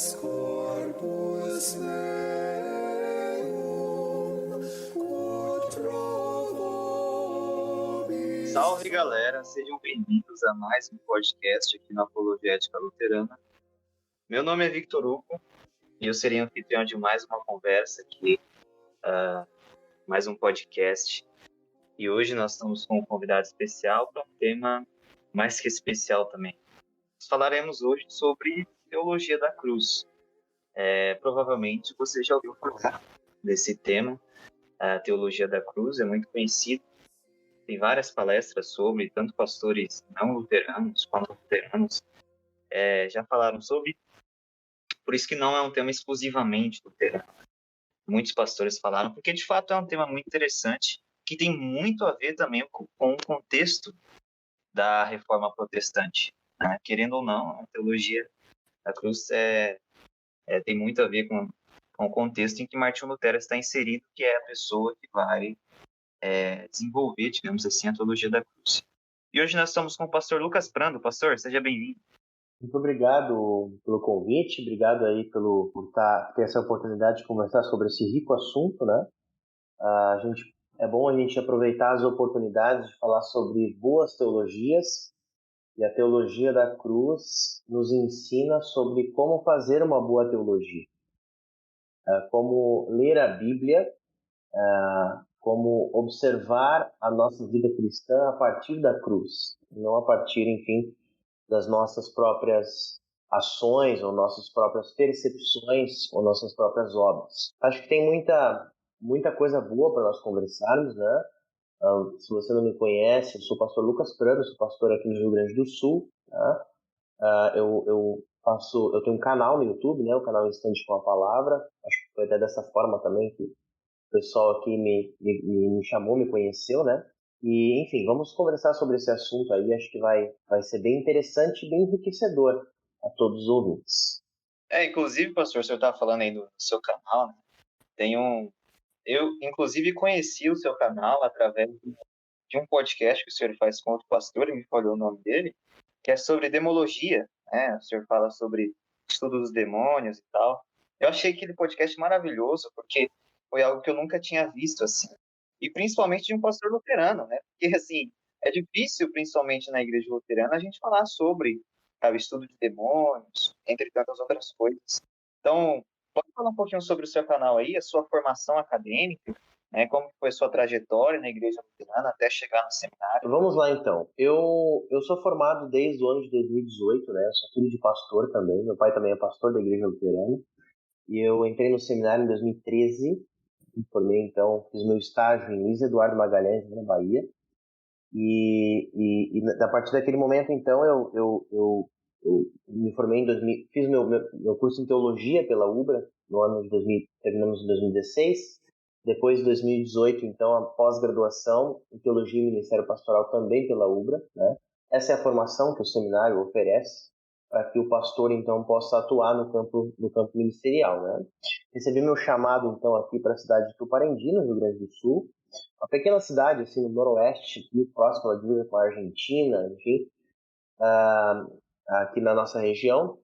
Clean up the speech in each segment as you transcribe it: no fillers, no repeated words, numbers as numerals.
habeas corpus meum, quod pro vobis. Salve, galera! Sejam bem-vindos a mais um podcast aqui na Apologética Luterana. Meu nome é Victor Hugo e eu serei anfitrião de mais uma conversa aqui, mais um podcast. E hoje nós estamos com um convidado especial para um tema mais que especial também. Nós falaremos hoje sobre teologia da cruz. Provavelmente você já ouviu falar desse tema. A teologia da cruz é muito conhecido. Tem várias palestras sobre, tanto pastores não luteranos quanto luteranos já falaram sobre. Por isso que não é um tema exclusivamente luterano. Muitos pastores falaram, porque de fato é um tema muito interessante, que tem muito a ver também com o contexto da reforma protestante. Né? Querendo ou não, a teologia da cruz tem muito a ver com o contexto em que Martinho Lutero está inserido, que é a pessoa que vai desenvolver, digamos assim, a teologia da cruz. E hoje nós estamos com o pastor Lucas Prando. Pastor, seja bem-vindo. Muito obrigado pelo convite, obrigado aí por ter essa oportunidade de conversar sobre esse rico assunto, né? É bom a gente aproveitar as oportunidades de falar sobre boas teologias, e a teologia da cruz nos ensina sobre como fazer uma boa teologia, como ler a Bíblia, como observar a nossa vida cristã a partir da cruz, não a partir, enfim, das nossas próprias ações, ou nossas próprias percepções, ou nossas próprias obras. Acho que tem muita coisa boa para nós conversarmos, né? Se você não me conhece, eu sou o pastor Lucas Prando, sou pastor aqui no Rio Grande do Sul, tá? Eu tenho um canal no YouTube, né? O canal Instante com a Palavra. Acho que foi até dessa forma também que o pessoal aqui me chamou, me conheceu, né? E, enfim, vamos conversar sobre esse assunto aí. Acho que vai ser bem interessante e bem enriquecedor a todos os ouvintes. Inclusive, pastor, o senhor estava falando aí do seu canal, né? Eu, inclusive, conheci o seu canal através de um podcast que o senhor faz com outro pastor, e me falou o nome dele, que é sobre demologia, né? O senhor fala sobre estudo dos demônios e tal. Eu achei aquele podcast maravilhoso, porque foi algo que eu nunca tinha visto, assim. E principalmente de um pastor luterano, né? Porque, assim, é difícil, principalmente na igreja luterana, a gente falar sobre o estudo de demônios, entre tantas outras coisas. Então, pode falar um pouquinho sobre o seu canal aí, a sua formação acadêmica, né? Como foi a sua trajetória na igreja luterana até chegar no seminário? Vamos lá, então. Eu sou formado desde o ano de 2018, né? Eu sou filho de pastor também. Meu pai também é pastor da igreja luterana. E eu entrei no seminário em 2013. Me formei, então, fiz meu estágio em Luiz Eduardo Magalhães, na Bahia. E a partir daquele momento, então, eu me formei em 2000, fiz meu curso em teologia pela UBRA, no ano de 2000, terminamos em 2016. Depois de 2018, então, a pós-graduação em teologia e ministério pastoral também pela UBRA, né? Essa é a formação que o seminário oferece para que o pastor, então, possa atuar no campo ministerial, né? Recebi meu chamado, então, aqui para a cidade de Tuparendi, no Rio Grande do Sul, uma pequena cidade, assim, no noroeste, aqui, próximo à divisa com a Argentina, enfim, aqui na nossa região.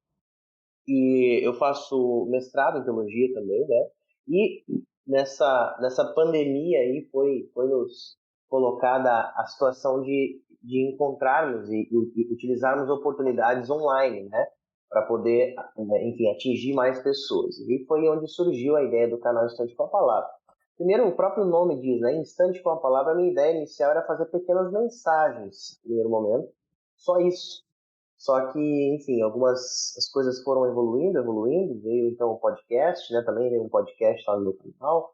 E eu faço mestrado em teologia também, né? E nessa pandemia aí foi nos colocada a situação de encontrarmos e utilizarmos oportunidades online, né? Para poder, enfim, atingir mais pessoas. E foi onde surgiu a ideia do canal Instante com a Palavra. Primeiro, o próprio nome diz, né? Instante com a Palavra. A minha ideia inicial era fazer pequenas mensagens, no primeiro momento. Só isso. Só que, enfim, as coisas foram evoluindo, veio então o podcast, né? Também veio um podcast lá no meu canal,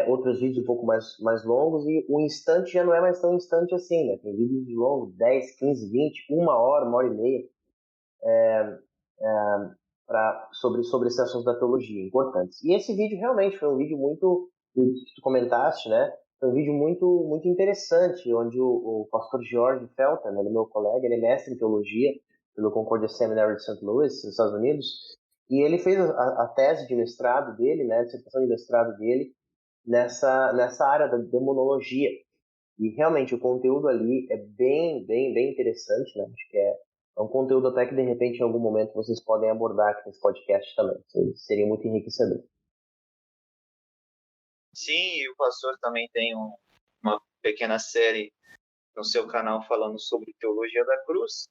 outros vídeos um pouco mais longos, e o instante já não é mais tão instante assim, né? Tem vídeos de longo, 10, 15, 20, uma hora e meia, sobre esse assunto da teologia, importantes. E esse vídeo realmente foi um vídeo muito, que tu comentaste, né? Foi um vídeo muito interessante, onde o pastor George Felton, né, meu colega, ele é mestre em teologia pelo Concordia Seminary de St. Louis, nos Estados Unidos, e ele fez a tese de mestrado dele, né, a dissertação de mestrado dele, nessa área da demonologia. E realmente o conteúdo ali é bem interessante, né? Acho que é É um conteúdo até que, de repente, em algum momento, vocês podem abordar aqui nesse podcast também. Seria muito enriquecedor. Sim, e o pastor também tem uma pequena série no seu canal falando sobre teologia da cruz.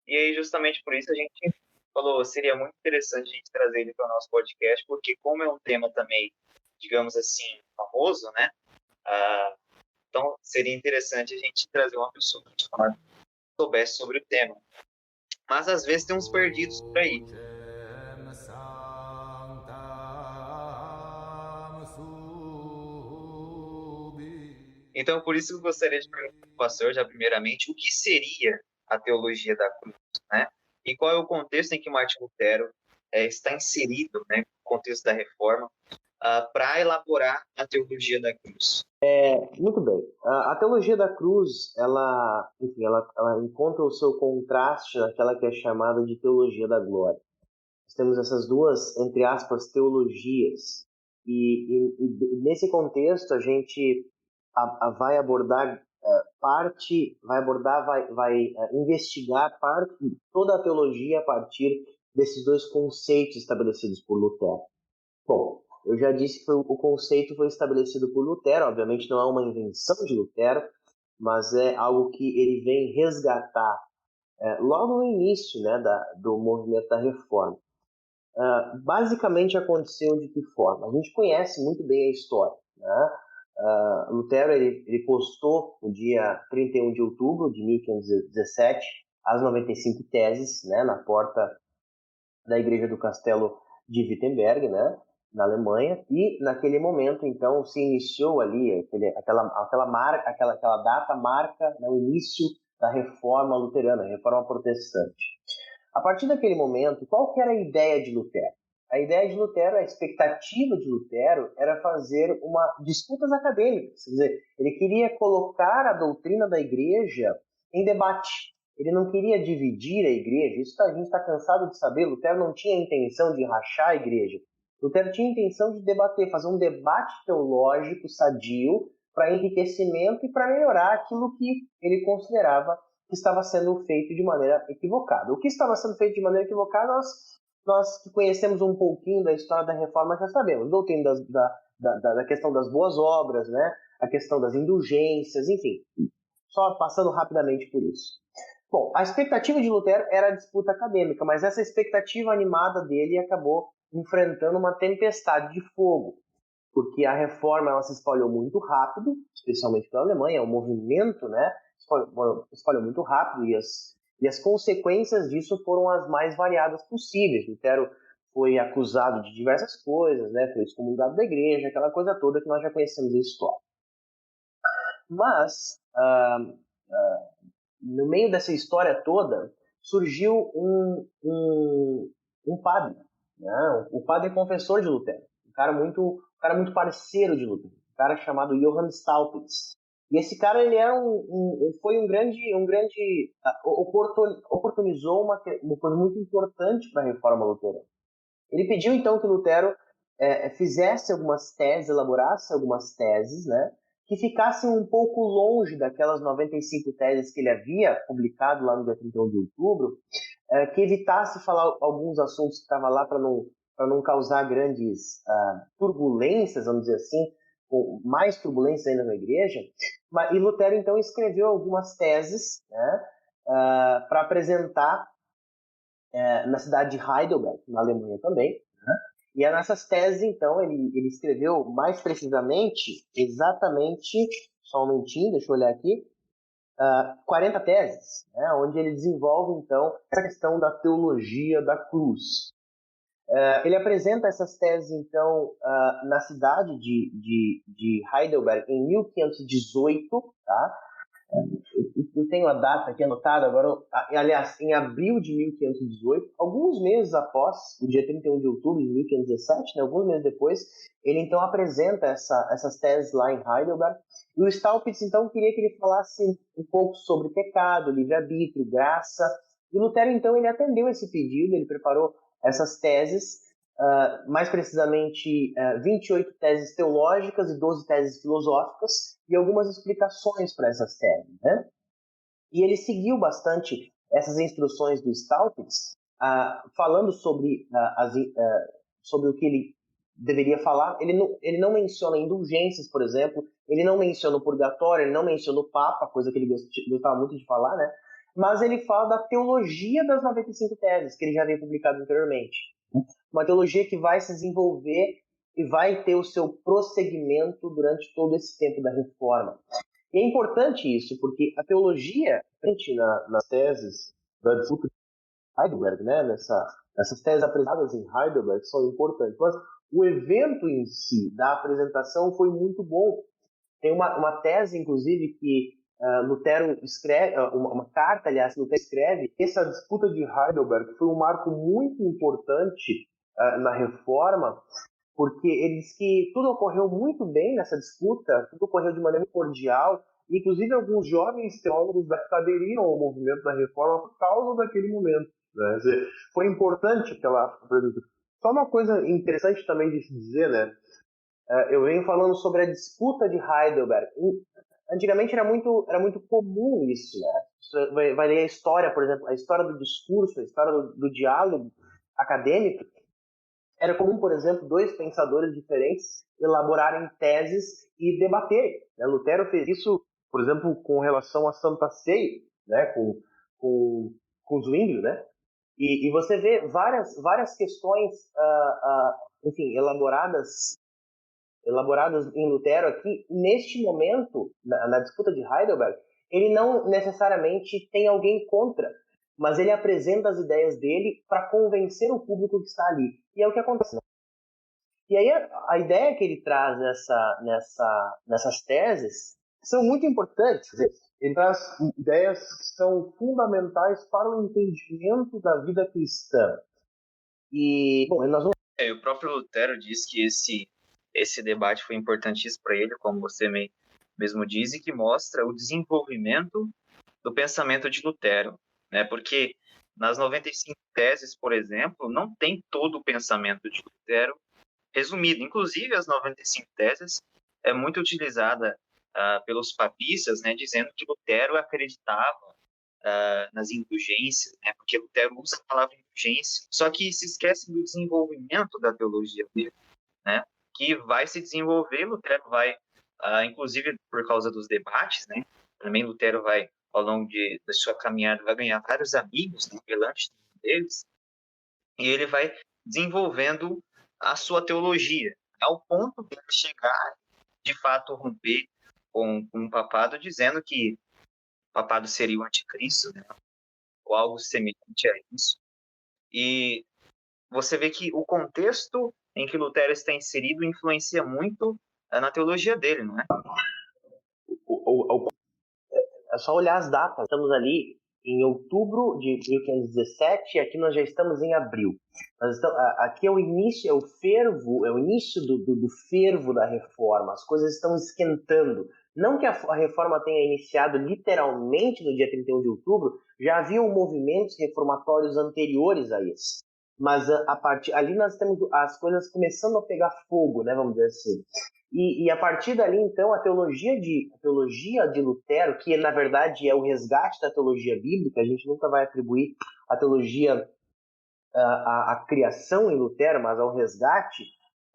E aí, justamente por isso, a gente falou, seria muito interessante a gente trazer ele para o nosso podcast, porque como é um tema também, digamos assim, famoso, né? Então, seria interessante a gente trazer uma pessoa que soubesse sobre o tema. Mas, às vezes, tem uns perdidos por aí. Então, por isso eu gostaria de perguntar para o pastor, já primeiramente, o que seria a teologia da cruz, né? E qual é o contexto em que Martim Lutero está inserido, né, no contexto da Reforma, para elaborar a teologia da cruz? Muito bem. A teologia da cruz, enfim, ela encontra o seu contraste naquela que é chamada de teologia da glória. Nós temos essas duas, entre aspas, teologias. E nesse contexto, a gente vai abordar vai investigar toda a teologia a partir desses dois conceitos estabelecidos por Lutero. Bom, eu já disse que o conceito foi estabelecido por Lutero, obviamente não é uma invenção de Lutero, mas é algo que ele vem resgatar logo no início, né, do movimento da Reforma. Basicamente aconteceu de que forma? A gente conhece muito bem a história, né? Lutero ele postou no dia 31 de outubro de 1517 as 95 teses, né, na porta da igreja do castelo de Wittenberg, né, na Alemanha, e naquele momento então se iniciou ali aquela data marca, né, o início da reforma luterana, a reforma protestante. A partir daquele momento, qual que era a ideia de Lutero? A ideia de Lutero, a expectativa de Lutero era fazer disputas acadêmicas, quer dizer, ele queria colocar a doutrina da igreja em debate. Ele não queria dividir a igreja, isso a gente está cansado de saber. Lutero não tinha a intenção de rachar a igreja. Lutero tinha a intenção de debater, fazer um debate teológico sadio para enriquecimento e para melhorar aquilo que ele considerava que estava sendo feito de maneira equivocada. O que estava sendo feito de maneira equivocada, nós que conhecemos um pouquinho da história da Reforma já sabemos. Doutrina da questão das boas obras, né? A questão das indulgências, enfim. Só passando rapidamente por isso. Bom, a expectativa de Lutero era a disputa acadêmica, mas essa expectativa animada dele acabou enfrentando uma tempestade de fogo, porque a reforma ela se espalhou muito rápido, especialmente pela Alemanha, o movimento, né, espalhou muito rápido e as consequências disso foram as mais variadas possíveis. Lutero foi acusado de diversas coisas, né, foi excomungado da igreja, aquela coisa toda que nós já conhecemos a história. Mas no meio dessa história toda, surgiu um padre, né? O padre confessor de Lutero, um cara muito parceiro de Lutero, um cara chamado Johann Staupitz. E esse cara ele era foi um grande oportunizou uma coisa muito importante para a reforma luterana. Ele pediu então que Lutero fizesse algumas teses, elaborasse algumas teses, né, que ficassem um pouco longe daquelas 95 teses que ele havia publicado lá no dia 31 de outubro, que evitasse falar alguns assuntos que estavam lá para não causar grandes turbulências, vamos dizer assim, ou mais turbulências ainda na igreja. E Lutero então escreveu algumas teses, né, para apresentar na cidade de Heidelberg, na Alemanha também. Né? E nessas teses, então, ele escreveu mais precisamente, exatamente, só um momentinho, deixa eu olhar aqui, 40 teses, né? Onde ele desenvolve, então, essa questão da teologia da cruz. Ele apresenta essas teses, então, na cidade de Heidelberg em 1518, tá? Eu tenho a data aqui anotada agora, aliás, em abril de 1518, alguns meses após o dia 31 de outubro de 1517, né, alguns meses depois, ele então apresenta essas teses lá em Heidelberg, e o Staupitz então queria que ele falasse um pouco sobre pecado, livre-arbítrio, graça, e Lutero então ele atendeu esse pedido, ele preparou essas teses, mais precisamente 28 teses teológicas e 12 teses filosóficas, e algumas explicações para essas teses, né? E ele seguiu bastante essas instruções do Staupitz, falando sobre, sobre o que ele deveria falar. Ele não menciona indulgências, por exemplo, ele não menciona o purgatório, ele não menciona o Papa, coisa que ele gostava muito de falar, né? Mas ele fala da teologia das 95 teses, que ele já havia publicado anteriormente. Uma teologia que vai se desenvolver e vai ter o seu prosseguimento durante todo esse tempo da reforma. E é importante isso, porque a teologia, nas teses da disputa de Heidelberg, né, nessas teses apresentadas em Heidelberg, são importantes. Mas o evento em si, da apresentação, foi muito bom. Tem uma tese, inclusive, que Lutero escreve, uma carta, aliás, que Lutero escreve, essa disputa de Heidelberg foi um marco muito importante na reforma, porque ele diz que tudo ocorreu muito bem nessa disputa, tudo ocorreu de maneira cordial, e inclusive alguns jovens teólogos aderiram ao movimento da reforma por causa daquele momento. Né? Quer dizer, foi importante aquela... Só uma coisa interessante também de se dizer, né? Eu venho falando sobre a disputa de Heidelberg. Antigamente era muito comum isso, né? Você vai ler a história, por exemplo, a história do discurso, a história do diálogo acadêmico. Era comum, por exemplo, dois pensadores diferentes elaborarem teses e debaterem. Né? Lutero fez isso, por exemplo, com relação à Santa Ceia, né? com Zwinglio, né? E você vê várias questões, enfim, elaboradas em Lutero aqui. Neste momento, na disputa de Heidelberg, ele não necessariamente tem alguém contra, mas ele apresenta as ideias dele para convencer o público que está ali. E é o que acontece. Né? E aí a ideia que ele traz nessas teses são muito importantes. Ele traz ideias que são fundamentais para o entendimento da vida cristã. E, bom, nós vamos... O próprio Lutero diz que esse debate foi importantíssimo para ele, como você mesmo diz, e que mostra o desenvolvimento do pensamento de Lutero, né? Porque nas 95 teses, por exemplo, não tem todo o pensamento de Lutero resumido. Inclusive, as 95 teses é muito utilizada pelos papistas, né, dizendo que Lutero acreditava nas indulgências, né, porque Lutero usa a palavra indulgência, só que se esquecem do desenvolvimento da teologia dele, né, que vai se desenvolver. Lutero vai, inclusive por causa dos debates, né, também Lutero vai, ao longo da sua caminhada, vai ganhar vários amigos, né, delante deles, e ele vai desenvolvendo a sua teologia, ao ponto de chegar, de fato, romper com o papado, dizendo que o papado seria o anticristo, né? Ou algo semelhante a isso. E você vê que o contexto em que Lutero está inserido influencia muito na teologia dele, não é? É só olhar as datas. Estamos ali em outubro de 1517 e aqui nós já estamos em abril. Aqui é o início, é o início do fervo da reforma. As coisas estão esquentando. Não que a reforma tenha iniciado literalmente no dia 31 de outubro, já haviam movimentos reformatórios anteriores a esse. Mas ali nós temos as coisas começando a pegar fogo, né, vamos dizer assim. E a partir dali, então, a teologia de Lutero, que na verdade é o resgate da teologia bíblica, a gente nunca vai atribuir a teologia à criação em Lutero, mas ao resgate.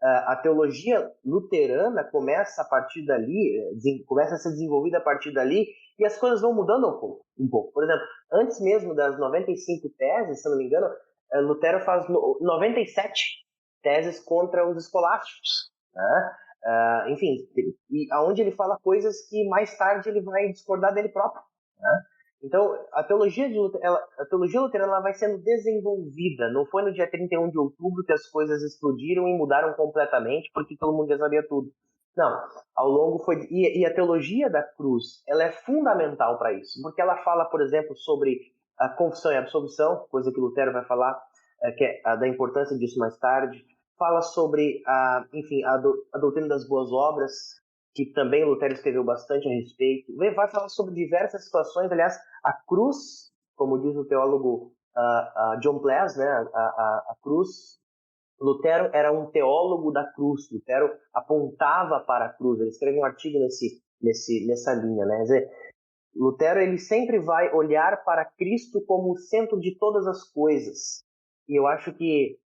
A teologia luterana começa a partir dali, começa a ser desenvolvida a partir dali, e as coisas vão mudando um pouco. Por exemplo, antes mesmo das 95 teses, se não me engano, Lutero faz 97 teses contra os escolásticos, né? Enfim, e aonde ele fala coisas que mais tarde ele vai discordar dele próprio, né? Então, a teologia luterana ela vai sendo desenvolvida. Não foi no dia 31 de outubro que as coisas explodiram e mudaram completamente porque todo mundo já sabia tudo. Não, ao longo foi... E a teologia da cruz, ela é fundamental para isso, porque ela fala, por exemplo, sobre a confissão e a absolvição, coisa que Lutero vai falar, que é da importância disso mais tarde. Fala sobre enfim, a doutrina das boas obras, que também Lutero escreveu bastante a respeito. Vai falar sobre diversas situações. Aliás, a cruz, como diz o teólogo John Plas, né, a cruz, Lutero era um teólogo da cruz. Lutero apontava para a cruz. Ele escreve um artigo nessa linha, né? Quer dizer, Lutero ele sempre vai olhar para Cristo como o centro de todas as coisas. E eu acho que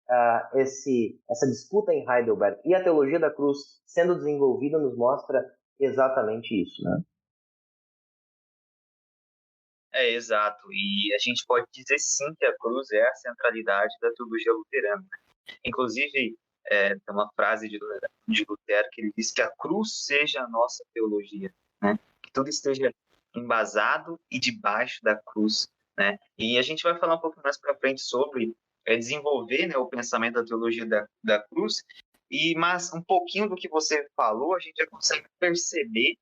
essa disputa em Heidelberg e a teologia da cruz sendo desenvolvida nos mostra exatamente isso, né? Exato. E a gente pode dizer sim que a cruz é a centralidade da teologia luterana. Inclusive, tem uma frase de Lutero que ele diz que a cruz seja a nossa teologia, né? Que tudo esteja embasado e debaixo da cruz, né? E a gente vai falar um pouco mais para frente sobre desenvolver, né, o pensamento da teologia da cruz, mas um pouquinho do que você falou, a gente já consegue perceber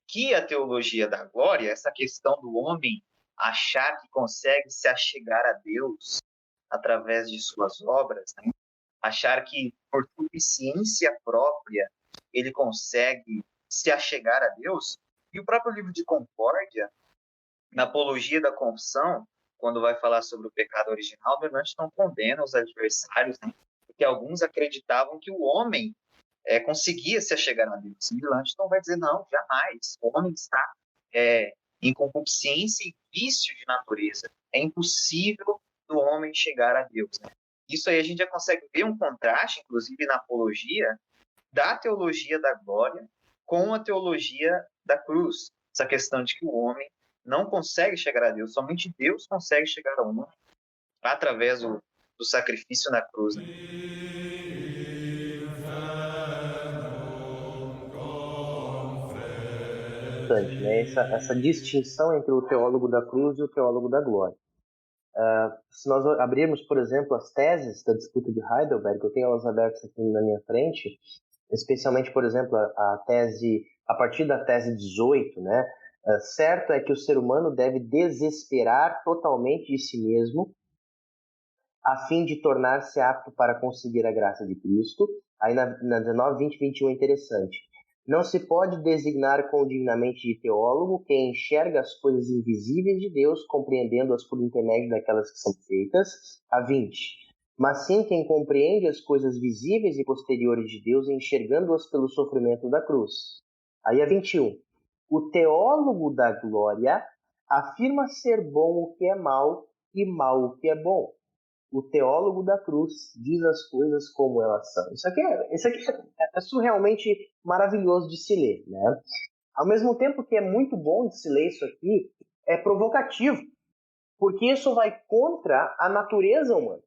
que a teologia da glória, essa questão do homem achar que consegue se achegar a Deus através de suas obras, né? Achar que por suficiência própria ele consegue se achegar a Deus. E o próprio livro de Concórdia, na Apologia da Confissão, quando vai falar sobre o pecado original, Melanchthon não condena os adversários, né? Porque alguns acreditavam que o homem conseguia se achegar a Deus. E Melanchthon vai dizer, não, jamais. O homem está em concupiscência e vício de natureza. É impossível do homem chegar a Deus, né? Isso aí a gente já consegue ver um contraste, inclusive na apologia, da teologia da glória com a teologia da cruz. Essa questão de que o homem não consegue chegar a Deus, somente Deus consegue chegar ao homem através do sacrifício na cruz, né? Né? Essa distinção entre o teólogo da cruz e o teólogo da glória. Se nós abrirmos, por exemplo, as teses da disputa de Heidelberg, eu tenho elas abertas aqui na minha frente, especialmente, por exemplo, a partir da tese 18, né? Certo é que o ser humano deve desesperar totalmente de si mesmo a fim de tornar-se apto para conseguir a graça de Cristo. Aí na 19, 20 e 21 é interessante. Não se pode designar condignamente de teólogo quem enxerga as coisas invisíveis de Deus, compreendendo-as por intermédio daquelas que são feitas. A 20. Mas sim quem compreende as coisas visíveis e posteriores de Deus, enxergando-as pelo sofrimento da cruz. Aí a 21. O teólogo da glória afirma ser bom o que é mal e mal o que é bom. O teólogo da cruz diz as coisas como elas são. Isso aqui é surrealmente maravilhoso de se ler, né? Ao mesmo tempo que é muito bom de se ler isso aqui, é provocativo, porque isso vai contra a natureza humana.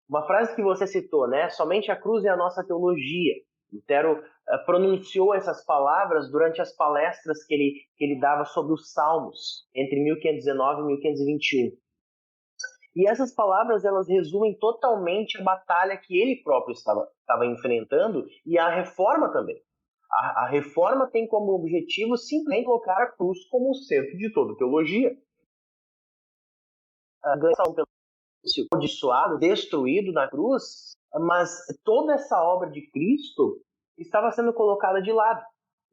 Uma frase que você citou, né? Somente a cruz é a nossa teologia. Lutero pronunciou essas palavras durante as palestras que ele dava sobre os Salmos, entre 1519 e 1521. E essas palavras, elas resumem totalmente a batalha que ele próprio estava enfrentando e a reforma também. A reforma tem como objetivo simplesmente colocar a cruz como o centro de toda teologia. A ganhação pelo amaldiçoado, destruído na cruz, mas toda essa obra de Cristo estava sendo colocada de lado,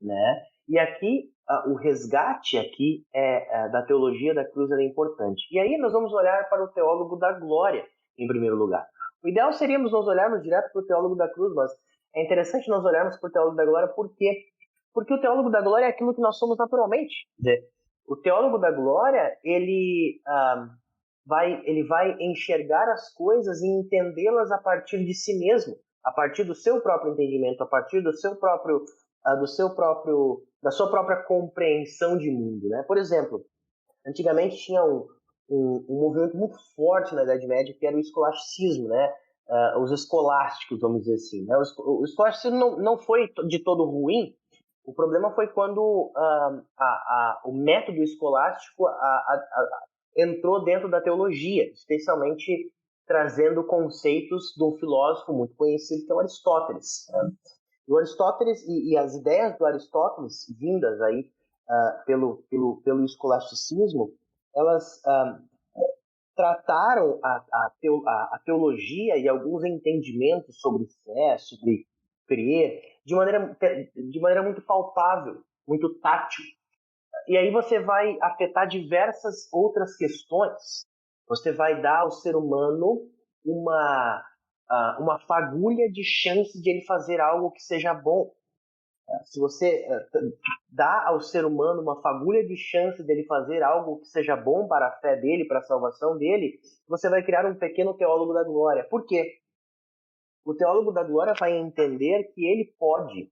né? E aqui o resgate aqui da teologia da cruz é importante. E aí nós vamos olhar para o teólogo da glória em primeiro lugar. O ideal seria nós olharmos direto para o teólogo da cruz, mas é interessante nós olharmos para o teólogo da glória por quê? Porque o teólogo da glória é aquilo que nós somos naturalmente. O teólogo da glória, ele vai enxergar as coisas e entendê-las a partir de si mesmo, a partir do seu próprio entendimento, a partir da sua própria compreensão de mundo, né? Por exemplo, antigamente tinha um movimento muito forte na Idade Média que era o escolasticismo, né? Os escolásticos, vamos dizer assim, né? O escolasticismo não foi de todo ruim. O problema foi quando o método escolástico entrou dentro da teologia, especialmente trazendo conceitos de um filósofo muito conhecido que é o Aristóteles. Né? O Aristóteles e as ideias do Aristóteles, vindas aí pelo escolasticismo, elas trataram a teologia e alguns entendimentos sobre fé, sobre crer, de maneira muito palpável, muito tátil. E aí você vai afetar diversas outras questões. Você vai dar ao ser humano uma fagulha de chance de ele fazer algo que seja bom. Se você dá ao ser humano uma fagulha de chance dele fazer algo que seja bom para a fé dele, para a salvação dele, você vai criar um pequeno teólogo da glória. Por quê? O teólogo da glória vai entender que ele pode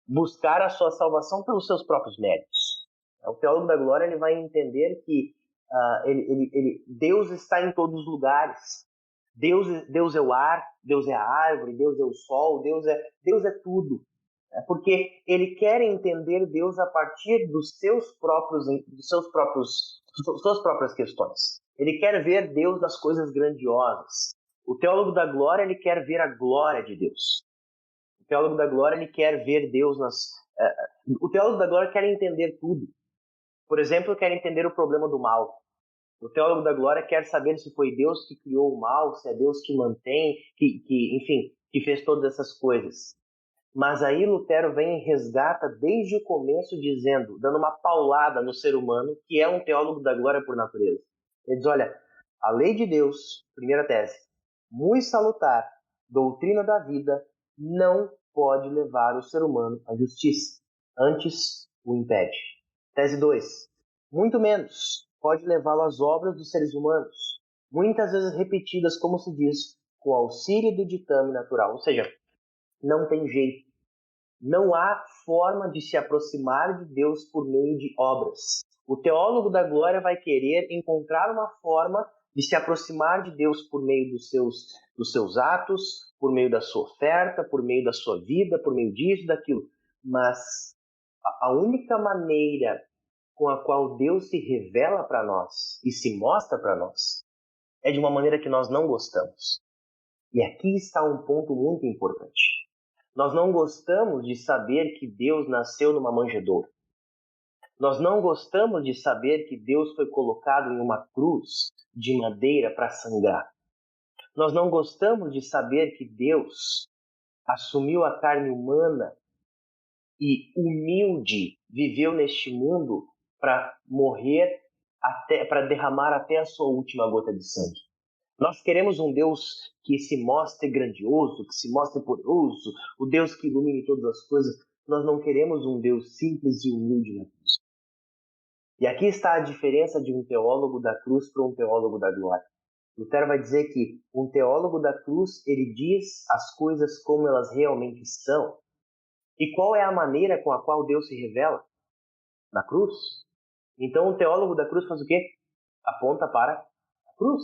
buscar a sua salvação pelos seus próprios méritos. O teólogo da glória ele vai entender que Deus está em todos os lugares. Deus é o ar, Deus é a árvore, Deus é o sol, Deus é tudo. Porque ele quer entender Deus a partir dos suas próprias questões. Ele quer ver Deus nas coisas grandiosas. O teólogo da glória ele quer ver a glória de Deus. O teólogo da glória ele quer ver Deus o teólogo da glória quer entender tudo. Por exemplo, quer entender o problema do mal. O teólogo da glória quer saber se foi Deus que criou o mal, se é Deus que mantém, que fez todas essas coisas. Mas aí Lutero vem e resgata desde o começo dando uma paulada no ser humano, que é um teólogo da glória por natureza. Ele diz, olha, a lei de Deus, primeira tese, muito salutar, doutrina da vida, não pode levar o ser humano à justiça. Antes, o impede. Tese 2. Muito menos pode levá-lo às obras dos seres humanos, muitas vezes repetidas, como se diz, com auxílio do ditame natural. Ou seja, não tem jeito. Não há forma de se aproximar de Deus por meio de obras. O teólogo da glória vai querer encontrar uma forma de se aproximar de Deus por meio dos seus atos, por meio da sua oferta, por meio da sua vida, por meio disso, daquilo. Mas a única maneira com a qual Deus se revela para nós e se mostra para nós é de uma maneira que nós não gostamos. E aqui está um ponto muito importante. Nós não gostamos de saber que Deus nasceu numa manjedoura. Nós não gostamos de saber que Deus foi colocado em uma cruz de madeira para sangrar. Nós não gostamos de saber que Deus assumiu a carne humana e, humilde, viveu neste mundo para morrer, para derramar até a sua última gota de sangue. Nós queremos um Deus que se mostre grandioso, que se mostre poderoso, o Deus que ilumine todas as coisas. Nós não queremos um Deus simples e humilde na cruz. E aqui está a diferença de um teólogo da cruz para um teólogo da glória. Lutero vai dizer que um teólogo da cruz, ele diz as coisas como elas realmente são. E qual é a maneira com a qual Deus se revela? Na cruz. Então o teólogo da cruz faz o quê? Aponta para a cruz.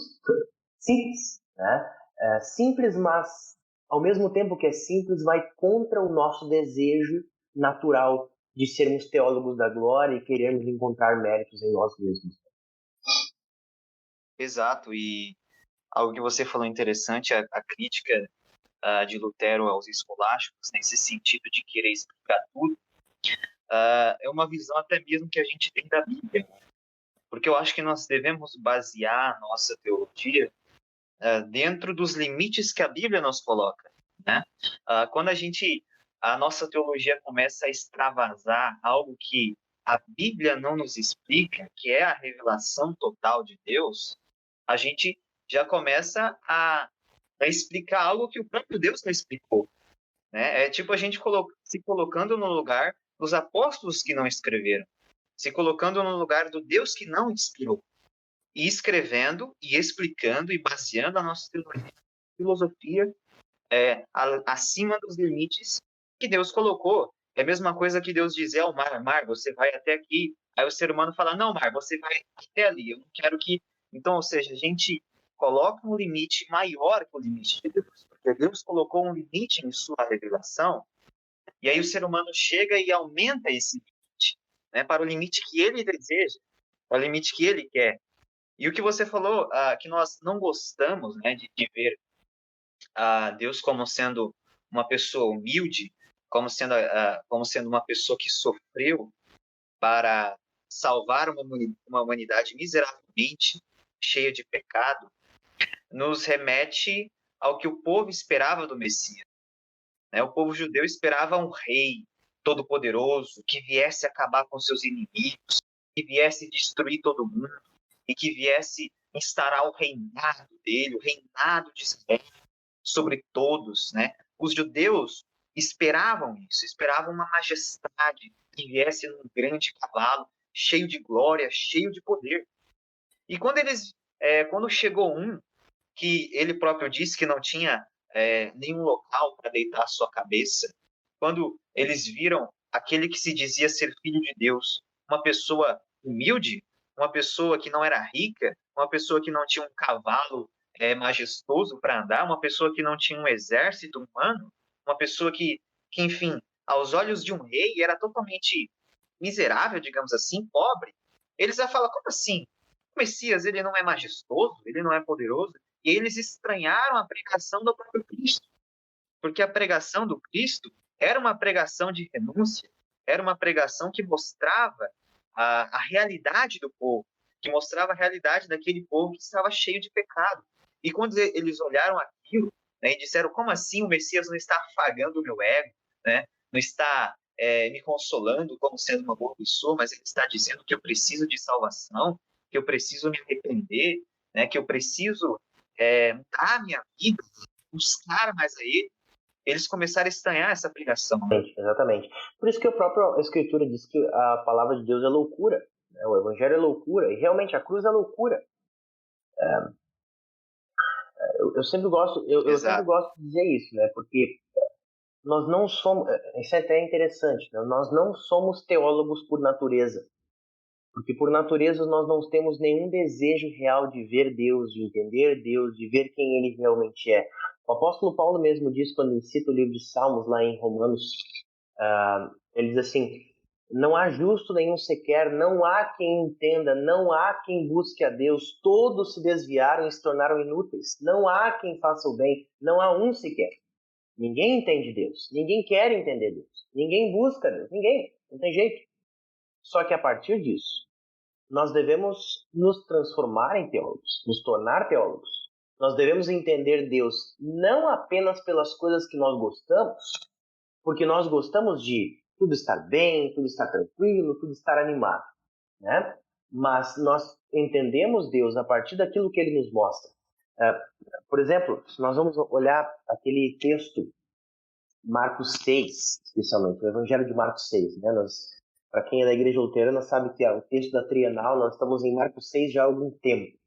Simples, né? Simples, mas ao mesmo tempo que é simples, vai contra o nosso desejo natural de sermos teólogos da glória e queremos encontrar méritos em nós mesmos. Exato, e algo que você falou interessante, a crítica de Lutero aos escolásticos, nesse sentido de querer explicar tudo, é uma visão até mesmo que a gente tem da Bíblia, porque eu acho que nós devemos basear a nossa teologia dentro dos limites que a Bíblia nos coloca, né? Quando a nossa teologia começa a extravasar algo que a Bíblia não nos explica, que é a revelação total de Deus, a gente já começa a explicar algo que o próprio Deus não explicou, né? É tipo a gente se colocando no lugar dos apóstolos que não escreveram, se colocando no lugar do Deus que não inspirou, e escrevendo e explicando e baseando a nossa filosofia acima dos limites que Deus colocou. É a mesma coisa que Deus dizer ao mar, mar, você vai até aqui. Aí o ser humano fala, não, mar, você vai até ali, eu não quero que... Então, ou seja, a gente coloca um limite maior que o limite de Deus, porque Deus colocou um limite em sua revelação, e aí o ser humano chega e aumenta esse limite, né, para o limite que ele deseja, para o limite que ele quer. E o que você falou, que nós não gostamos, né, de ver Deus como sendo uma pessoa humilde, como sendo uma pessoa que sofreu para salvar uma humanidade miseravelmente cheia de pecado, nos remete ao que o povo esperava do Messias, né? O povo judeu esperava um rei todo-poderoso que viesse acabar com seus inimigos, que viesse destruir todo mundo e que viesse instaurar o reinado dele, o reinado de Israel sobre todos, né? Os judeus esperavam isso, esperavam uma majestade que viesse num grande cavalo, cheio de glória, cheio de poder. E quando chegou um que ele próprio disse que não tinha nenhum local para deitar a sua cabeça, quando eles viram aquele que se dizia ser filho de Deus, uma pessoa humilde, uma pessoa que não era rica, uma pessoa que não tinha um cavalo majestoso para andar, uma pessoa que não tinha um exército humano, uma pessoa que, enfim, aos olhos de um rei era totalmente miserável, digamos assim, pobre. Eles já falam, como assim? O Messias, ele não é majestoso, ele não é poderoso? E eles estranharam a pregação do próprio Cristo, porque a pregação do Cristo era uma pregação de renúncia, era uma pregação que mostrava a realidade do povo, que mostrava a realidade daquele povo que estava cheio de pecado. E quando eles olharam aquilo, né, e disseram, como assim o Messias não está afagando o meu ego, né, não está me consolando como sendo uma boa pessoa, mas ele está dizendo que eu preciso de salvação, que eu preciso me arrepender, né, que eu preciso mudar a minha vida, buscar mais a ele, eles começaram a estranhar essa pregação. Exatamente. Por isso que a própria Escritura diz que a palavra de Deus é loucura, né? O Evangelho é loucura, e realmente a cruz é loucura. Eu sempre gosto, eu sempre gosto de dizer isso, né? Porque nós não somos, isso é até interessante, né? Nós não somos teólogos por natureza. Porque por natureza nós não temos nenhum desejo real de ver Deus, de entender Deus, de ver quem Ele realmente é. O apóstolo Paulo mesmo diz, quando ele cita o livro de Salmos lá em Romanos, ele diz assim, não há justo nenhum sequer, não há quem entenda, não há quem busque a Deus, todos se desviaram e se tornaram inúteis, não há quem faça o bem, não há um sequer. Ninguém entende Deus, ninguém quer entender Deus, ninguém busca Deus, ninguém, não tem jeito. Só que a partir disso, nós devemos nos transformar em teólogos, nos tornar teólogos. Nós devemos entender Deus não apenas pelas coisas que nós gostamos, porque nós gostamos de tudo estar bem, tudo estar tranquilo, tudo estar animado, né? Mas nós entendemos Deus a partir daquilo que Ele nos mostra. Por exemplo, se nós vamos olhar aquele texto, Marcos 6, especialmente, o Evangelho de Marcos 6, né? Para quem é da Igreja Luterana sabe que o texto da Trienal, nós estamos em Marcos 6 já há algum tempo,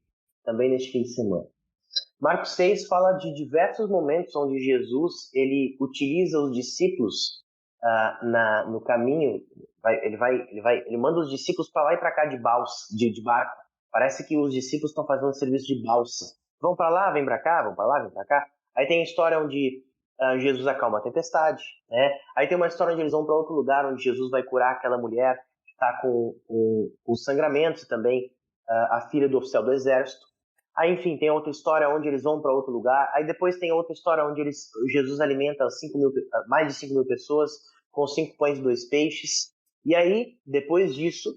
também neste fim de semana. Marcos 6 fala de diversos momentos onde Jesus ele utiliza os discípulos no caminho, ele manda os discípulos para lá e para cá de barco. Parece que os discípulos estão fazendo serviço de balsa. Vão para lá, vem para cá, vão para lá, vem para cá. Aí tem a história onde Jesus acalma a tempestade, né? Aí tem uma história onde eles vão para outro lugar, onde Jesus vai curar aquela mulher que está com sangramentos, e também a filha do oficial do exército. Aí, enfim, tem outra história onde eles vão para outro lugar. Aí depois tem outra história onde Jesus alimenta mais de 5.000 pessoas com 5 pães e 2 peixes. E aí, depois disso,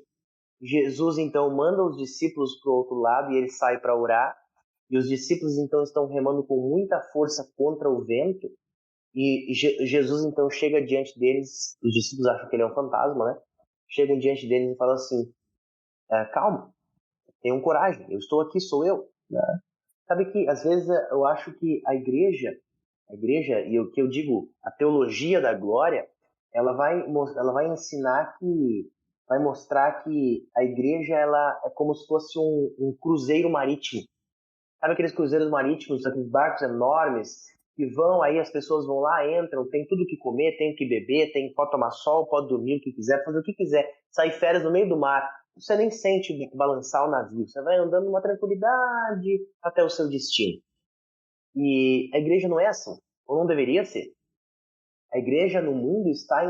Jesus então manda os discípulos para o outro lado e ele sai para orar. E os discípulos então estão remando com muita força contra o vento. E Jesus então chega diante deles. Os discípulos acham que ele é um fantasma, né? Chegam diante deles e falam assim, calma, tenham coragem, eu estou aqui, sou eu. Né? Sabe que às vezes eu acho que a igreja e o que eu digo, a teologia da glória, ela vai ensinar vai mostrar que a igreja ela é como se fosse um cruzeiro marítimo. Sabe aqueles cruzeiros marítimos, aqueles barcos enormes que vão, aí as pessoas vão lá, entram, tem tudo que comer, tem que beber, pode tomar sol, pode dormir o que quiser, fazer o que quiser, sair férias no meio do mar. Você nem sente balançar o navio, você vai andando numa tranquilidade até o seu destino. E a igreja não é assim, ou não deveria ser. A igreja no mundo está